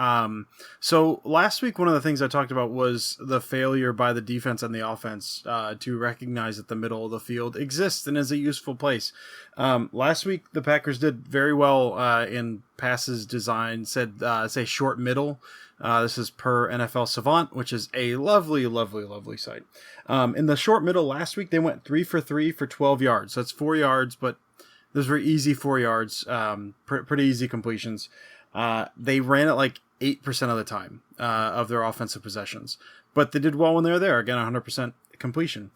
So last week, one of the things I talked about was the failure by the defense and the offense to recognize that the middle of the field exists and is a useful place. Last week, the Packers did very well in passes design, say short middle. This is per NFL Savant, which is a lovely, lovely, lovely site. In the short middle last week, they went 3 for 3 for 12 yards. So that's 4 yards, but those were easy 4 yards, pretty easy completions. They ran it like 8% of the time of their offensive possessions, but they did well when they were there. Again, 100% completion.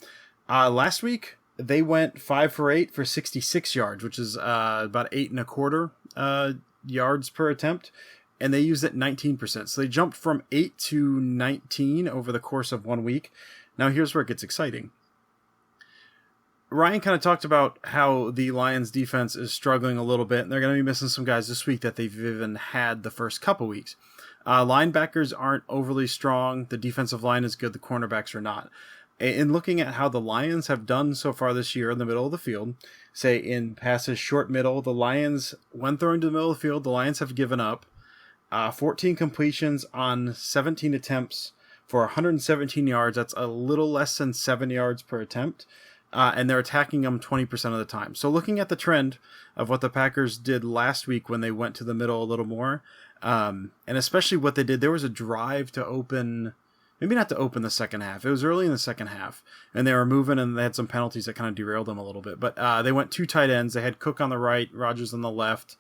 Last week, they went 5 for 8 for 66 yards, which is about 8.25 yards per attempt. And they used it 19%. So they jumped from 8 to 19 over the course of 1 week. Now here's where it gets exciting. Ryan kind of talked about how the Lions defense is struggling a little bit, and they're going to be missing some guys this week that they've even had the first couple weeks. Linebackers aren't overly strong. The defensive line is good. The cornerbacks are not. In looking at how the Lions have done so far this year in the middle of the field, say in passes short middle, the Lions, when throwing to the middle of the field, the Lions have given up 14 completions on 17 attempts for 117 yards. That's a little less than 7 yards per attempt. And they're attacking them 20% of the time. So looking at the trend of what the Packers did last week when they went to the middle a little more, and especially what they did, there was a drive to open, maybe not to open the second half. It was early in the second half, and they were moving, and they had some penalties that kind of derailed them a little bit. But they went 2 tight ends. They had Cook on the right, Rodgers on the left.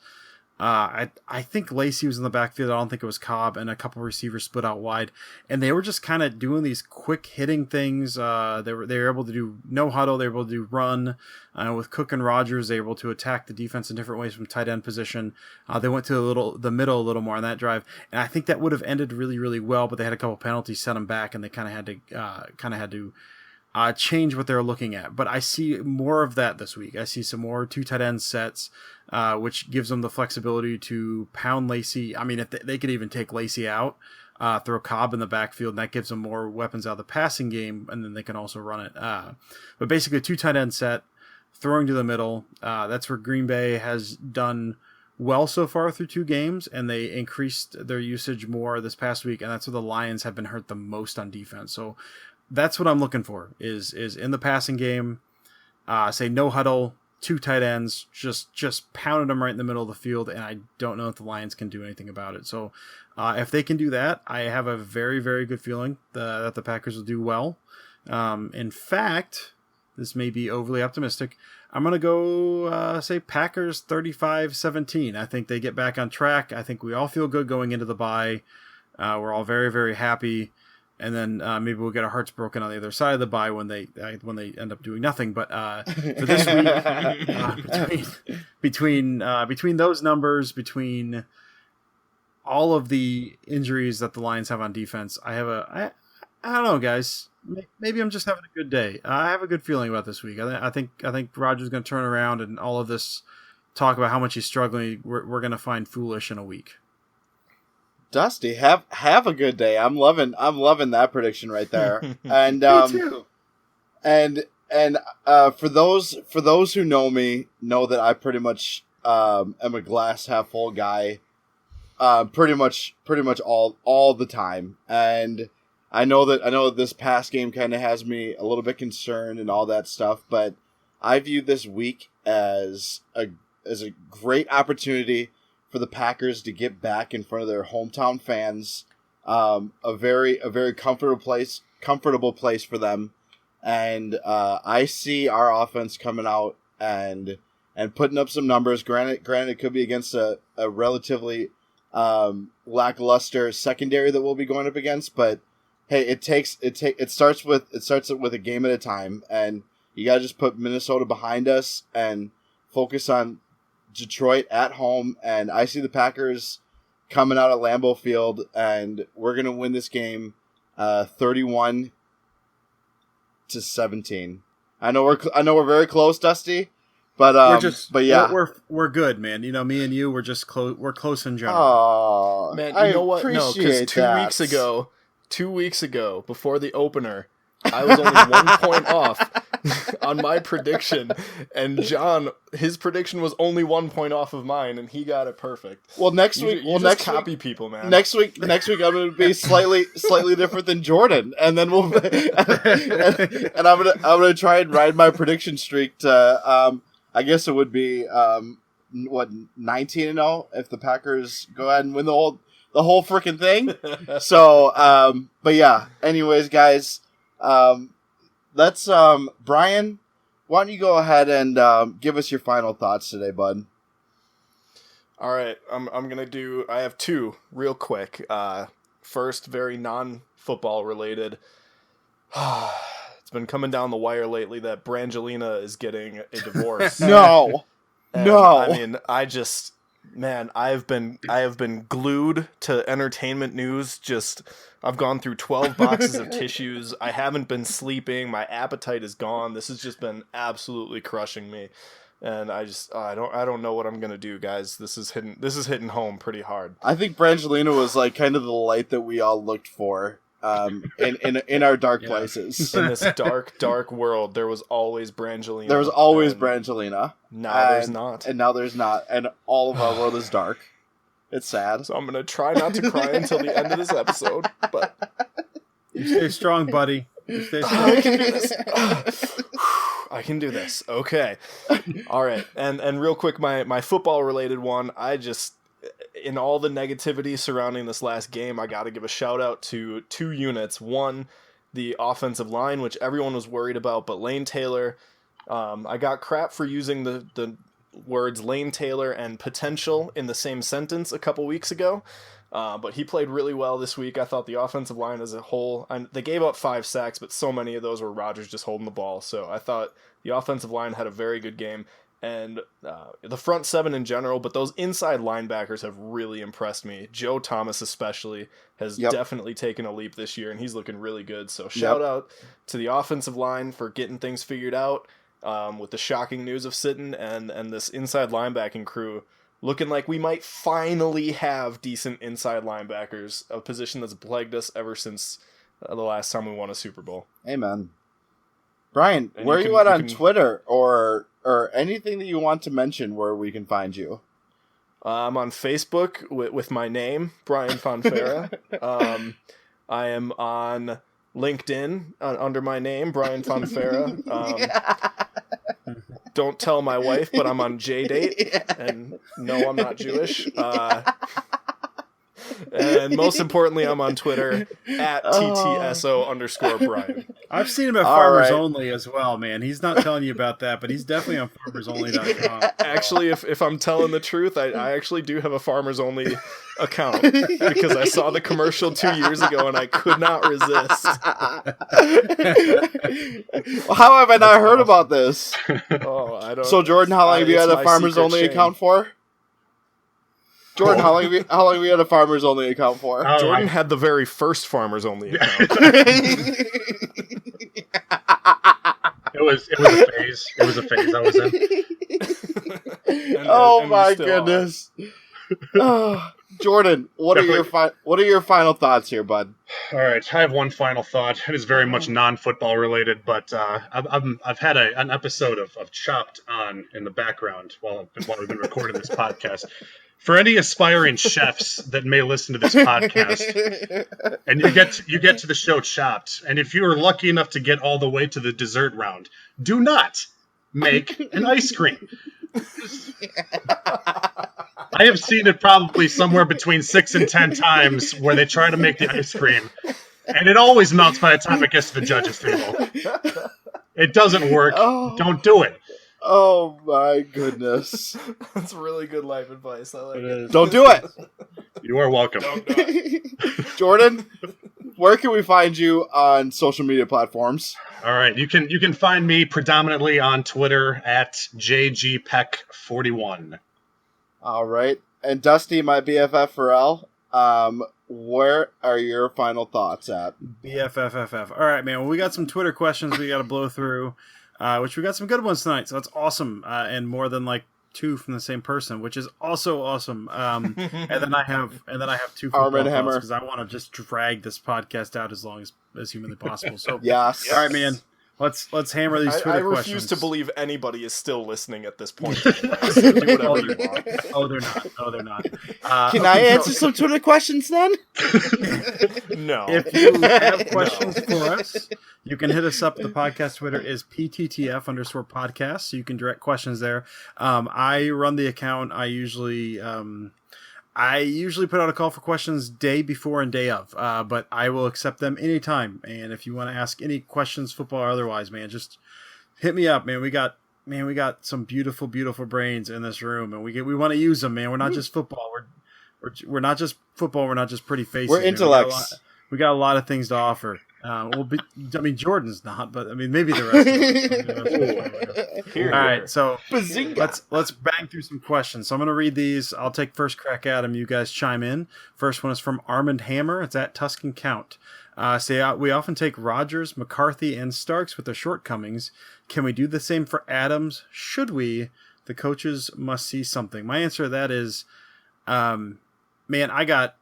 I think Lacey was in the backfield. I don't think it was Cobb, and a couple receivers split out wide, and they were just kind of doing these quick hitting things. They were able to do no huddle. They were able to do run with Cook and Rodgers. They were able to attack the defense in different ways from tight end position. They went to the middle a little more on that drive, and I think that would have ended really, really well. But they had a couple penalties set them back, and they kind of had to change what they're looking at. But I see more of that this week. I see some more 2 tight end sets, which gives them the flexibility to pound Lacey. I mean, if they could even take Lacey out, throw Cobb in the backfield, and that gives them more weapons out of the passing game, and then they can also run it. But basically, a 2 tight end set, throwing to the middle. That's where Green Bay has done well so far through 2 games, and they increased their usage more this past week, and that's where the Lions have been hurt the most on defense. So that's what I'm looking for is in the passing game, say no huddle, 2 tight ends, just pounding them right in the middle of the field, and I don't know if the Lions can do anything about it. So if they can do that, I have a very, very good feeling that the Packers will do well. In fact, this may be overly optimistic. I'm going to go say Packers 35-17. I think they get back on track. I think we all feel good going into the bye. We're all very, very happy. And then maybe we'll get our hearts broken on the other side of the bye when they end up doing nothing. But for this week, between those numbers, between all of the injuries that the Lions have on defense, I don't know, guys. Maybe I'm just having a good day. I have a good feeling about this week. I think Rodgers is going to turn around, and all of this talk about how much he's struggling, we're going to find foolish in a week. Dusty, have a good day. I'm loving that prediction right there. And Me too. And for those who know me, know that I pretty much am a glass half full guy. Pretty much all the time. And I know that this past game kind of has me a little bit concerned and all that stuff, but I view this week as a great opportunity for the Packers to get back in front of their hometown fans, a very comfortable place for them, and I see our offense coming out and putting up some numbers. Granted, it could be against a relatively lackluster secondary that we'll be going up against, but hey, it starts with a game at a time, and you gotta just put Minnesota behind us and focus on Detroit at home, and I see the Packers coming out at Lambeau Field, and we're going to win this game 31-17. I know we're very close, Dusty, but we're good, man. You know, me and you, we're close in general. Oh, man, you know what? No, because that. 2 weeks ago, before the opener, I was only 1 point off on my prediction, and John, his prediction was only 1 point off of mine, and he got it perfect. Well, next week, copy people, man. Next week, I'm going to be slightly different than Jordan, and then I'm going to try and ride my prediction streak to, I guess it would be 19-0 if the Packers go ahead and win the whole freaking thing. So, but yeah. Anyways, guys. Let's Brian, why don't you go ahead and give us your final thoughts today, bud? All right, I'm gonna do. I have two real quick. First, very non-football related. It's been coming down the wire lately that Brangelina is getting a divorce. No. I mean, I have been glued to entertainment news. I've gone through 12 boxes of tissues. I haven't been sleeping. My appetite is gone. This has just been absolutely crushing me. And I don't know what I'm going to do, guys. This is hitting home pretty hard. I think Brangelina was like kind of the light that we all looked for in our dark places. In this dark world, there was always Brangelina. There was always Brangelina. Now there's not. And now there's not. And all of our world is dark. It's sad. So I'm going to try not to cry until the end of this episode. But you stay strong, buddy. You stay strong. I can do this. I can do this. Okay. All right. And real quick, my football related one, in all the negativity surrounding this last game, I got to give a shout out to two units. One, the offensive line, which everyone was worried about, but Lane Taylor, I got crap for using the words Lane Taylor and potential in the same sentence a couple weeks ago. But he played really well this week. I thought the offensive line as a whole, they gave up 5 sacks, but so many of those were Rodgers just holding the ball. So I thought the offensive line had a very good game. And the front seven in general, but those inside linebackers have really impressed me. Joe Thomas especially has definitely taken a leap this year, and he's looking really good. So shout out to the offensive line for getting things figured out with the shocking news of Sitton and this inside linebacking crew looking like we might finally have decent inside linebackers, a position that's plagued us ever since the last time we won a Super Bowl. Amen. Brian, where are you at on Twitter or anything that you want to mention where we can find you? I'm on Facebook with my name, Brian Fonfera. I am on LinkedIn under my name, Brian Fonfera. Don't tell my wife, but I'm on JDate, and no, I'm not Jewish. And most importantly, I'm on Twitter at TTSO_Brian. I've seen him at Farmers Only as well, man. He's not telling you about that, but he's definitely on FarmersOnly.com. Actually, if I'm telling the truth, I actually do have a Farmers Only account because I saw the commercial 2 years ago and I could not resist. How have I not heard about this? Oh, I don't. So, Jordan, how long have you had a Farmers Only account for? Jordan, how long have we had a Farmers Only account for? Jordan had the very first Farmers Only account. It was a phase. It was a phase I was in. Oh my goodness. Jordan, what are your final thoughts here, bud? All right, I have one final thought. It is very much non-football related, but I've had an episode of Chopped on in the background while we've been recording this podcast. For any aspiring chefs that may listen to this podcast, and you get to the show Chopped, and if you are lucky enough to get all the way to the dessert round, do not make an ice cream. I have seen it probably somewhere between 6 and 10 times where they try to make the ice cream, and it always melts by the time it gets to the judge's table. It doesn't work. Oh. Don't do it. Oh my goodness. That's really good life advice. I like it. Don't do it. You are welcome. Don't do it. Jordan, where can we find you on social media platforms? All right, you can find me predominantly on Twitter at JGPeck41. All right. And Dusty, my BFF Pharrell, where are your final thoughts at? BFFFF. All right, man. Well, we got some Twitter questions we got to blow through, which we got some good ones tonight. So that's awesome, and more than like 2 from the same person, which is also awesome. And then I have 2 football thoughts because I want to just drag this podcast out as long as humanly possible. So yes. All right, man. Let's hammer these Twitter questions. I refuse to believe anybody is still listening at this point. So do whatever you want. Oh, they're not. Oh, they're not. Can I answer some Twitter questions then? No. If you have questions for us, you can hit us up. The podcast Twitter is PTTF_podcast, so you can direct questions there. I run the account. I usually put out a call for questions day before and day of, but I will accept them anytime. And if you want to ask any questions, football or otherwise, man, just hit me up, man. We got some beautiful, beautiful brains in this room, and we want to use them, man. We're not just football. We're not just football. We're not just pretty faces. We're intellects. We got a lot of things to offer. Jordan's not, but I mean, maybe the rest of us. All right, so let's bang through some questions. So I'm going to read these. I'll take first crack at them. You guys chime in. First one is from Armand Hammer. It's at Tuscan Count. We often take Rodgers, McCarthy, and Starks with their shortcomings. Can we do the same for Adams? Should we? The coaches must see something. My answer to that is, man, I got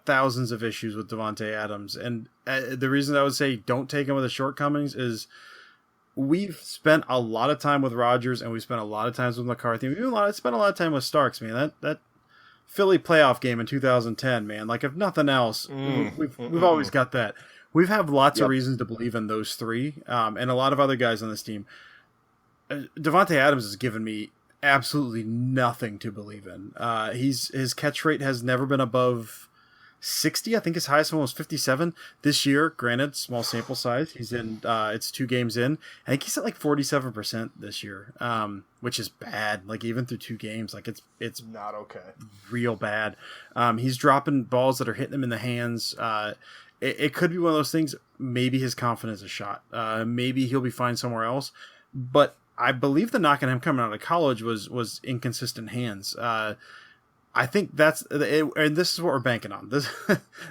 thousands of issues with Davante Adams, and the reason I would say don't take him with the shortcomings is we've spent a lot of time with Rodgers and we spent a lot of times with McCarthy. We've spent a lot of time with Starks, man. That Philly playoff game in 2010, man. Like if nothing else, we've always got that. We've had lots of reasons to believe in those 3, and a lot of other guys on this team. Davante Adams has given me absolutely nothing to believe in. His catch rate has never been above 60. I think his highest one was 57 this year. Granted, small sample size. He's in. It's 2 games in. I think he's at like 47% this year, which is bad. Like even through 2 games, like it's not okay. Real bad. He's dropping balls that are hitting him in the hands. It could be one of those things. Maybe his confidence is shot. Maybe he'll be fine somewhere else. But I believe the knock on him coming out of college was inconsistent hands. I think that's it, and this is what we're banking on. This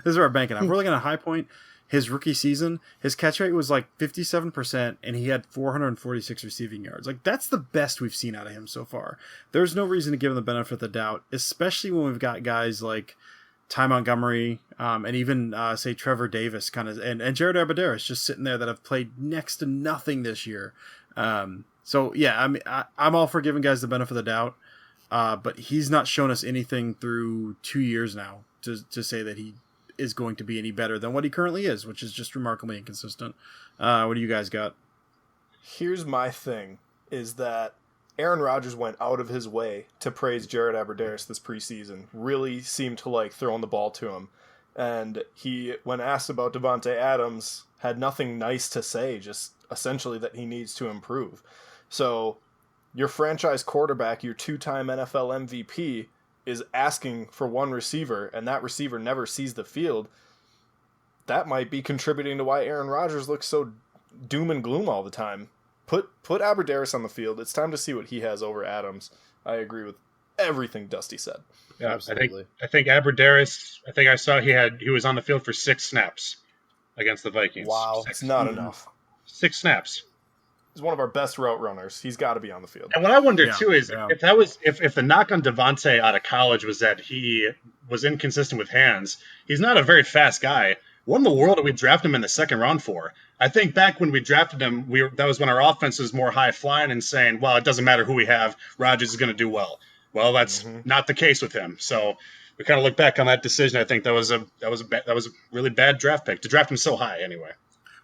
is what we're banking on. We're looking at High Point. His rookie season, his catch rate was like 57%, and he had 446 receiving yards. Like that's the best we've seen out of him so far. There's no reason to give him the benefit of the doubt, especially when we've got guys like Ty Montgomery, and even say Trevor Davis, kind of, and Jared Abadaris just sitting there that have played next to nothing this year. So yeah, I mean, I'm all for giving guys the benefit of the doubt. But he's not shown us anything through 2 years now to say that he is going to be any better than what he currently is, which is just remarkably inconsistent. What do you guys got? Here's my thing, is that Aaron Rodgers went out of his way to praise Jared Abadaris this preseason, really seemed to like throwing the ball to him. And he, when asked about Davante Adams, had nothing nice to say, just essentially that he needs to improve. So your franchise quarterback, your 2-time NFL MVP, is asking for one receiver, and that receiver never sees the field. That might be contributing to why Aaron Rodgers looks so doom and gloom all the time. Put Abadaris on the field. It's time to see what he has over Adams. I agree with everything Dusty said. Yeah, absolutely. I think Abadaris. I think I saw he was on the field for 6 snaps against the Vikings. Wow, it's not enough. 6 snaps. He's one of our best route runners. He's got to be on the field. And what I wonder too is if the knock on Davante out of college was that he was inconsistent with hands. He's not a very fast guy. What in the world did we draft him in the 2nd round for? I think back when we drafted him, that was when our offense was more high flying and saying, well, it doesn't matter who we have, Rodgers is going to do well. Well, that's not the case with him. So we kind of look back on that decision. I think that was a really bad draft pick to draft him so high anyway.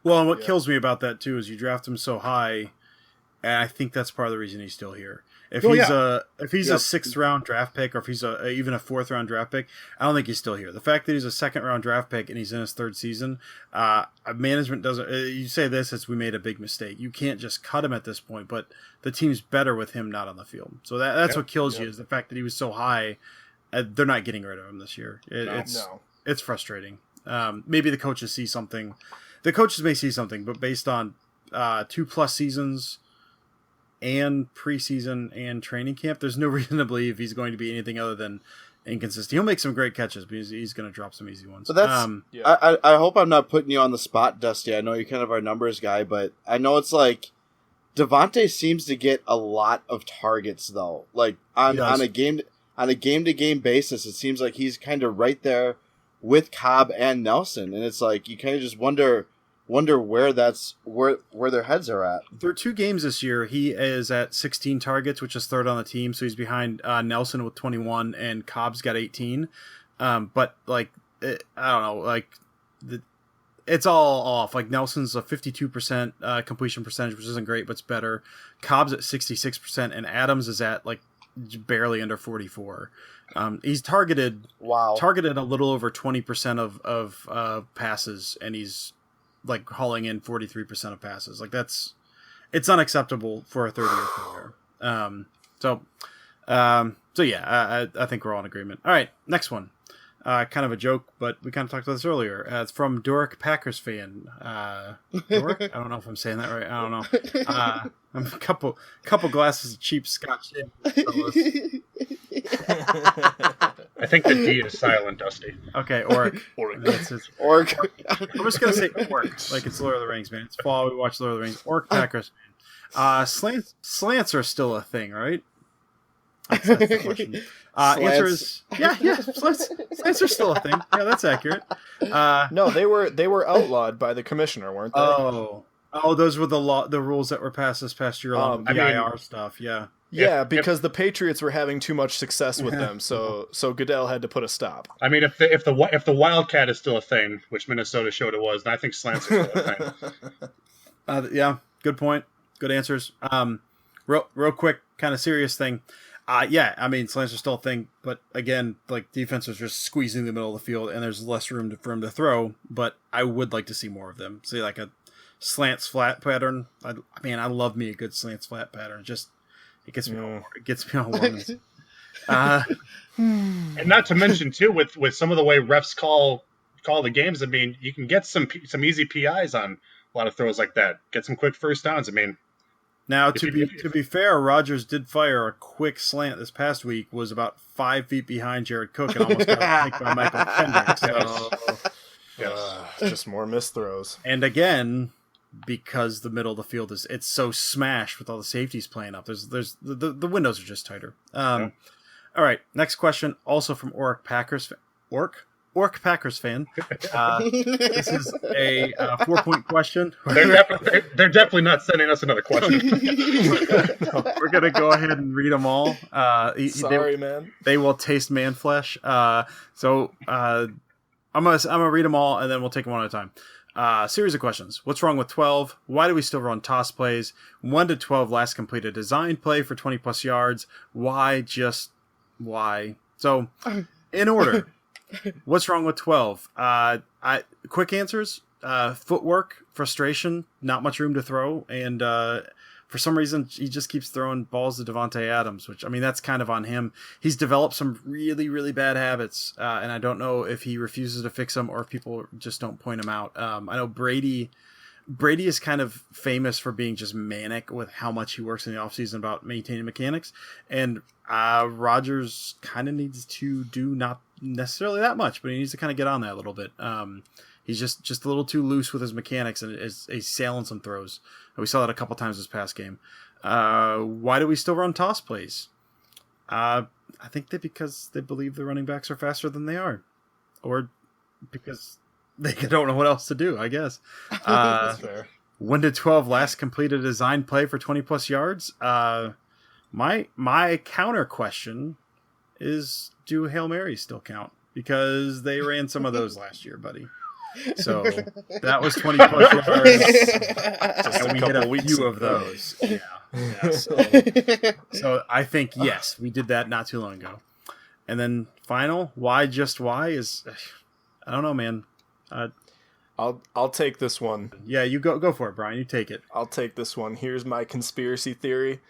Well, and what kills me about that too is you draft him so high, and I think that's part of the reason he's still here. If he's a 6th round draft pick, or if he's even a 4th round draft pick, I don't think he's still here. The fact that he's a 2nd round draft pick and he's in his 3rd season, management doesn't. You say this as we made a big mistake. You can't just cut him at this point, but the team's better with him not on the field. So that's what kills you is the fact that he was so high. They're not getting rid of him this year. It's frustrating. Maybe the coaches see something. The coaches may see something, but based on 2+ seasons and preseason and training camp, there's no reason to believe he's going to be anything other than inconsistent. He'll make some great catches, but he's going to drop some easy ones. But that's I hope I'm not putting you on the spot, Dusty. I know you're kind of our numbers guy, but I know it's like Devontae seems to get a lot of targets though. Like on a game to game basis, it seems like he's kind of right there with Cobb and Nelson, and it's like you kind of just wonder where their heads are at. Through 2 games this year, he is at 16 targets, which is third on the team. So he's behind Nelson with 21, and Cobb's got 18. But like, I don't know, like it's all off. Like Nelson's a 52% completion percentage, which isn't great, but it's better. Cobb's at 66%, and Adams is at like barely under 44. He's targeted a little over 20% of passes, and he's like hauling in 43% of passes. Like it's unacceptable for a 30-year player. So yeah, I think we're all in agreement. All right, next one. Kind of a joke, but we kind of talked about this earlier. It's from Doric, Packers fan. Doric? I don't know if I'm saying that right. I don't know. I'm a couple glasses of cheap Scotch. I think the D is silent, Dusty. Okay, Oric. Oric. I'm just going to say Oric, like it's Lord of the Rings, man. It's fall, we watch Lord of the Rings. Oric, Packers fan. Slants are still a thing, right? That's the question. Answer is slants are still a thing. Yeah, that's accurate. No, they were outlawed by the commissioner, weren't they? Oh, those were the rules that were passed this past year along with the IR stuff. Yeah. Yeah, because the Patriots were having too much success with them, so Goodell had to put a stop. I mean, if the Wildcat is still a thing, which Minnesota showed it was, then I think slants are still a thing. Yeah, good point. Good answers. Real quick, kind of serious thing. Yeah, I mean, slants are still a thing, but again, like defense is just squeezing the middle of the field, and there's less room for him to throw. But I would like to see more of them. See, like a slants flat pattern. I love me a good slants flat pattern. It gets me all warm. And not to mention too, with some of the way refs call the games. I mean, you can get some easy PIs on a lot of throws like that. Get some quick first downs. I mean. Now, to be fair, Rodgers did fire a quick slant this past week, was about 5 feet behind Jared Cook, and almost got picked by Michael Kendrick. So, just more missed throws. And again, because the middle of the field it's so smashed with all the safeties playing up, there's the windows are just tighter. All right, next question, also from Oric Packers fan. This is a 4-point question. They're definitely not sending us another question. We're gonna go ahead and read them all. Man. They will taste man flesh. So I'm gonna read them all, and then we'll take them one at a time. Series of questions. What's wrong with 12? Why do we still run toss plays? 1 to 12 last completed design play for 20 plus yards. Why? Just why? So, in order. What's wrong with 12? Quick answers. Footwork, frustration, not much room to throw, and for some reason he just keeps throwing balls to Devontae Adams, which, I mean, that's kind of on him. He's developed some really, really bad habits, and I don't know if he refuses to fix them or if people just don't point him out. I know Brady is kind of famous for being just manic with how much he works in the offseason about maintaining mechanics, and Rodgers kind of needs to do not necessarily that much, but he needs to kind of get on that a little bit. He's just a little too loose with his mechanics, and he's sailing some throws. We saw that a couple times this past game. Why do we still run toss plays? I think that because they believe the running backs are faster than they are, or because they don't know what else to do, I guess. That's fair. 1 to 12 last completed design play for 20 plus yards. My counter question is, do Hail Marys still count? Because they ran some of those last year, buddy. So that was 20 plus yards. And we hit a few of those. Yeah. So I think, yes, we did that not too long ago. And then final, why is, I don't know, man. I'll take this one. Yeah, you go for it, Brian. You take it. I'll take this one. Here's my conspiracy theory.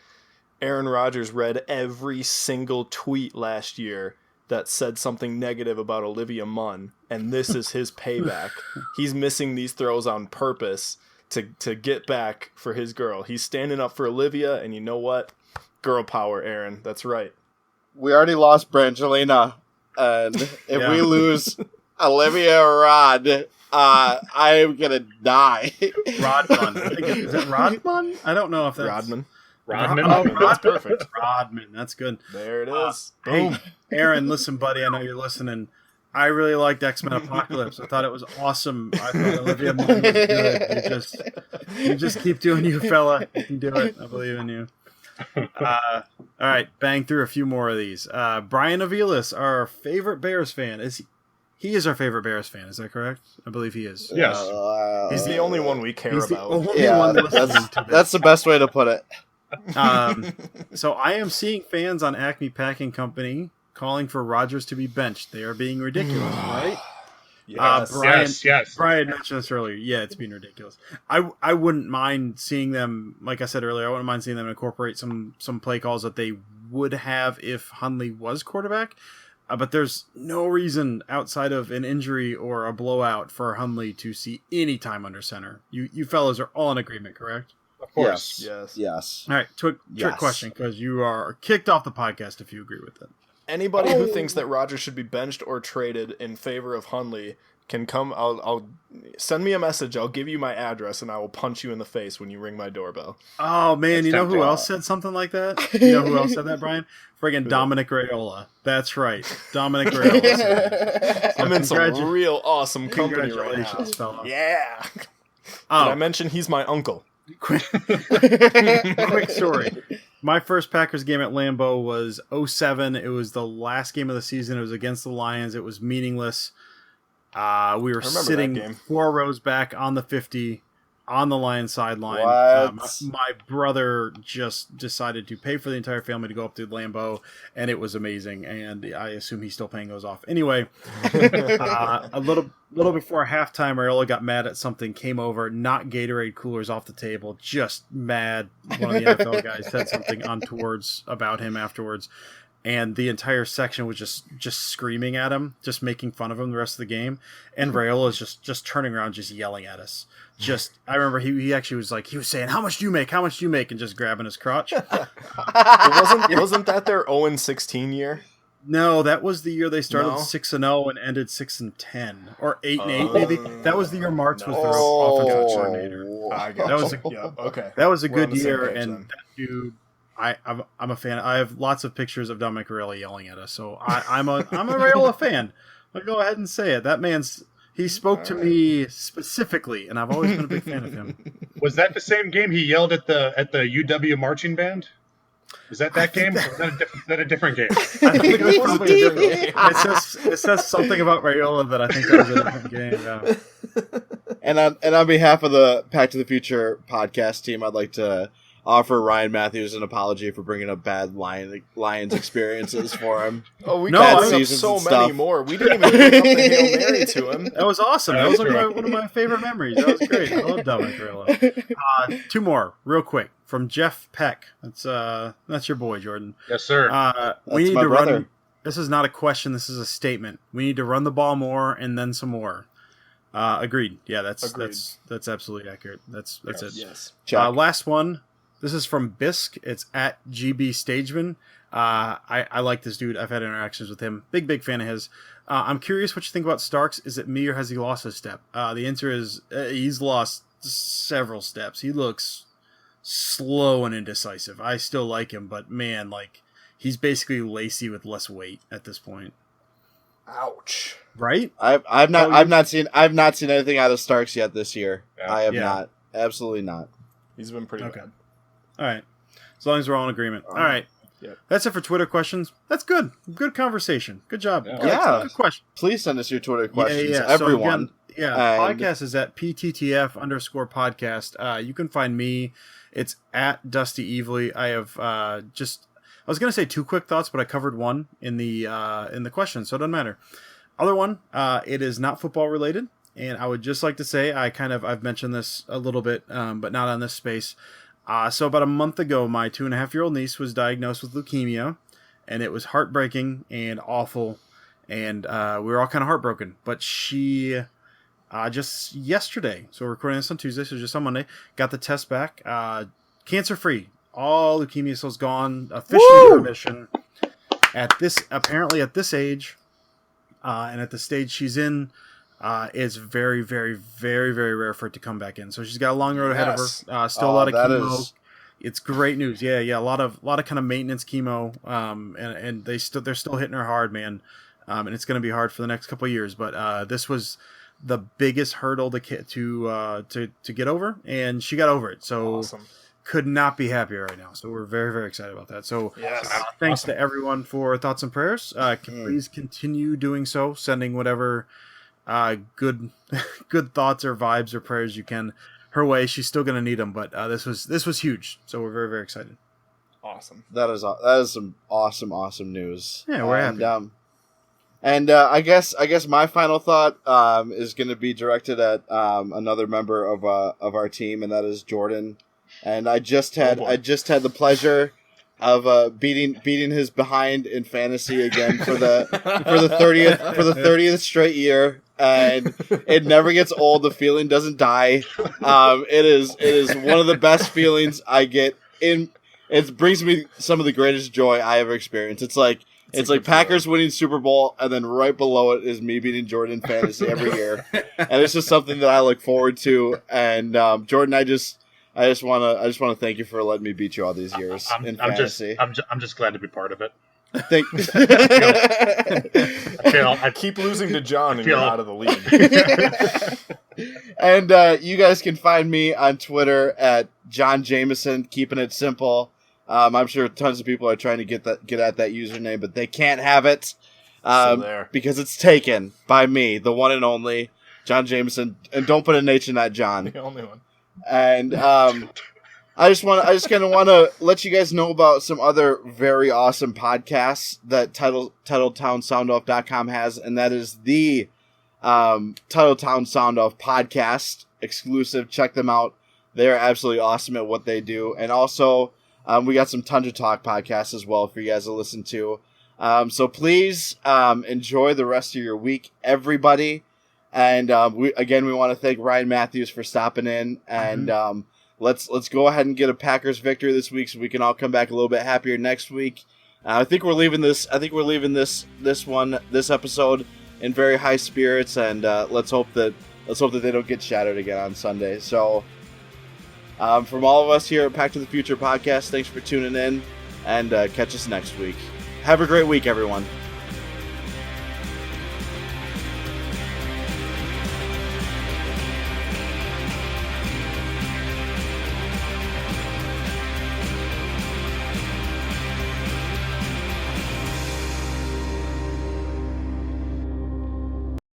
Aaron Rodgers read every single tweet last year that said something negative about Olivia Munn, and this is his payback. He's missing these throws on purpose to get back for his girl. He's standing up for Olivia, and you know what? Girl power, Aaron. That's right. We already lost Brangelina. and if we lose Olivia Rod, I am gonna die. Rodman. Is it Rodman? I don't know if that's Rodman. Rodman. That's perfect. Rodman. That's good. There it is. Hey, Boom. Aaron, listen, buddy. I know you're listening. I really liked X-Men Apocalypse. I thought it was awesome. I thought Olivia Munn was good. You just keep doing you, fella. You can do it. I believe in you. All right, bang through a few more of these. Brian Avilas, our favorite Bears fan, he is our favorite Bears fan. Is that correct? I believe he is. Yes. He's the only one we care about. That's the best way to put it. So I am seeing fans on Acme Packing Company calling for Rodgers to be benched. They are being ridiculous, right? Yes. Yes. Brian mentioned this earlier. Yeah, it's being ridiculous. I wouldn't mind seeing them, like I said earlier, I wouldn't mind seeing them incorporate some play calls that they would have if Hundley was quarterback. But there's no reason outside of an injury or a blowout for Hundley to see any time under center. You fellas are all in agreement, correct? Of course. Yes. All right, trick question, because you are kicked off the podcast if you agree with it. Anybody who thinks that Rodgers should be benched or traded in favor of Hundley can come. I'll send me a message. I'll give you my address, and I will punch you in the face when you ring my doorbell. Oh man, you know who else said something like that? You know who else said that, Brian? Friggin' Dominic Raiola. That's right, Dominic Raiola. I'm in some real awesome company right now. Fella. Yeah. Did Oh, I mention he's my uncle? quick story. My first Packers game at Lambeau was 2007. It was the last game of the season. It was against the Lions. It was meaningless. We were sitting 4 rows back on the 50 on the Lions sideline. My brother just decided to pay for the entire family to go up to Lambeau, and it was amazing. And I assume he's still paying those off. Anyway, a little before halftime, Raiola got mad at something, came over, knocked Gatorade coolers off the table, just mad. One of the NFL guys said something untowards about him afterwards. And the entire section was just screaming at him, just making fun of him the rest of the game. And Raiola is just turning around, just yelling at us. I remember he actually was like, he was saying, how much do you make? How much do you make? And just grabbing his crotch. Wasn't that their 0-16 year? No, that was the year they started 6-0 and ended 6-10 or 8-8 maybe. That was the year Martz was their offensive coordinator. That was a good year, and that dude. I'm a fan. I have lots of pictures of Dominic Raiola yelling at us, so I'm a Raiola fan. I'll go ahead and say it. That he spoke to me specifically, and I've always been a big fan of him. Was that the same game he yelled at the UW marching band? Was that game? Or was that a different game? I think it was probably a different game. It says something about Raiola that I think that was a different game. Yeah. And on behalf of the Pack to the Future podcast team, I'd like to offer Ryan Mathews an apology for bringing up bad Lions experiences for him. Oh, we got so many more. We didn't even bring up the Hail Mary to him. That was awesome. That was like one of my favorite memories. That was great. I love Dominic Raiola. 2 more, real quick, from Jeff Peck. That's your boy, Jordan. Yes, sir. We need to run. This is not a question. This is a statement. We need to run the ball more and then some more. Agreed. Yeah, that's absolutely accurate. That's it. Yes. Last one. This is from Bisk. It's at GB Stageman. I like this dude. I've had interactions with him. Big fan of his. I'm curious what you think about Starks. Is it me or has he lost a step? The answer is he's lost several steps. He looks slow and indecisive. I still like him, but man, he's basically Lacey with less weight at this point. Ouch. Right? I've not seen anything out of Starks yet this year. Yeah. I have not. Absolutely not. He's been pretty good. All right. As long as we're all in agreement. All right. Yep. That's it for Twitter questions. That's good. Good conversation. Good job. Yeah. Good question. Please send us your Twitter questions, So everyone. again, podcast is at PTTF_podcast. You can find me. It's at Dusty Evely. I have I was going to say 2 quick thoughts, but I covered one in the question, so it doesn't matter. Other one, it is not football related. And I would just like to say, I've mentioned this a little bit, but not on this space. So about a month ago, my 2.5-year-old niece was diagnosed with leukemia, and it was heartbreaking and awful, and we were all kind of heartbroken. But she just yesterday, so we're recording this on Tuesday, so just on Monday, got the test back, cancer-free. All leukemia cells gone, officially in remission. Apparently at this age, and at the stage she's in, it's very, very, very, very rare for it to come back in. So she's got a long road ahead of her. Still a lot of chemo. It's great news. Yeah, a lot of kind of maintenance chemo. And they're still hitting her hard, man. And it's going to be hard for the next couple of years. But this was the biggest hurdle to get over, and she got over it. So Awesome. Could not be happier right now. So we're very, very excited about that. So thanks to everyone for thoughts and prayers. Please continue doing so, sending whatever good thoughts or vibes or prayers you can her way. She's still going to need them, but this was huge. So we're very, very excited. Awesome. That is some awesome news. Yeah, we're happy. And I guess my final thought is going to be directed at another member of our team, and that is Jordan. And I just had the pleasure of beating his behind in fantasy again for the 30th straight year, and it never gets old. The feeling doesn't die. It is one of the best feelings I get. It brings me some of the greatest joy I ever experienced. It's like Packers winning Super Bowl, and then right below it is me beating Jordan in fantasy every year, and it's just something that I look forward to. And Jordan, I just want to thank you for letting me beat you all these years in fantasy. I'm just glad to be part of it. I keep losing to John, and you're out of the league. And you guys can find me on Twitter at John Jameson, keeping it simple. I'm sure tons of people are trying to get at that username, but they can't have it because it's taken by me, the one and only John Jameson. And don't put an H in that, John. The only one. And I just kind of want to let you guys know about some other very awesome podcasts that TitletownSoundoff.com has, and that is the Titletown Sound Off podcast exclusive. Check them out; they are absolutely awesome at what they do. And also, we got some Tundra Talk podcasts as well for you guys to listen to. So please enjoy the rest of your week, everybody. And we want to thank Ryan Mathews for stopping in, and let's go ahead and get a Packers victory this week, so we can all come back a little bit happier next week. I think we're leaving this episode in very high spirits, and let's hope that they don't get shattered again on Sunday. So, from all of us here at Pack to the Future podcast, thanks for tuning in, and catch us next week. Have a great week, everyone.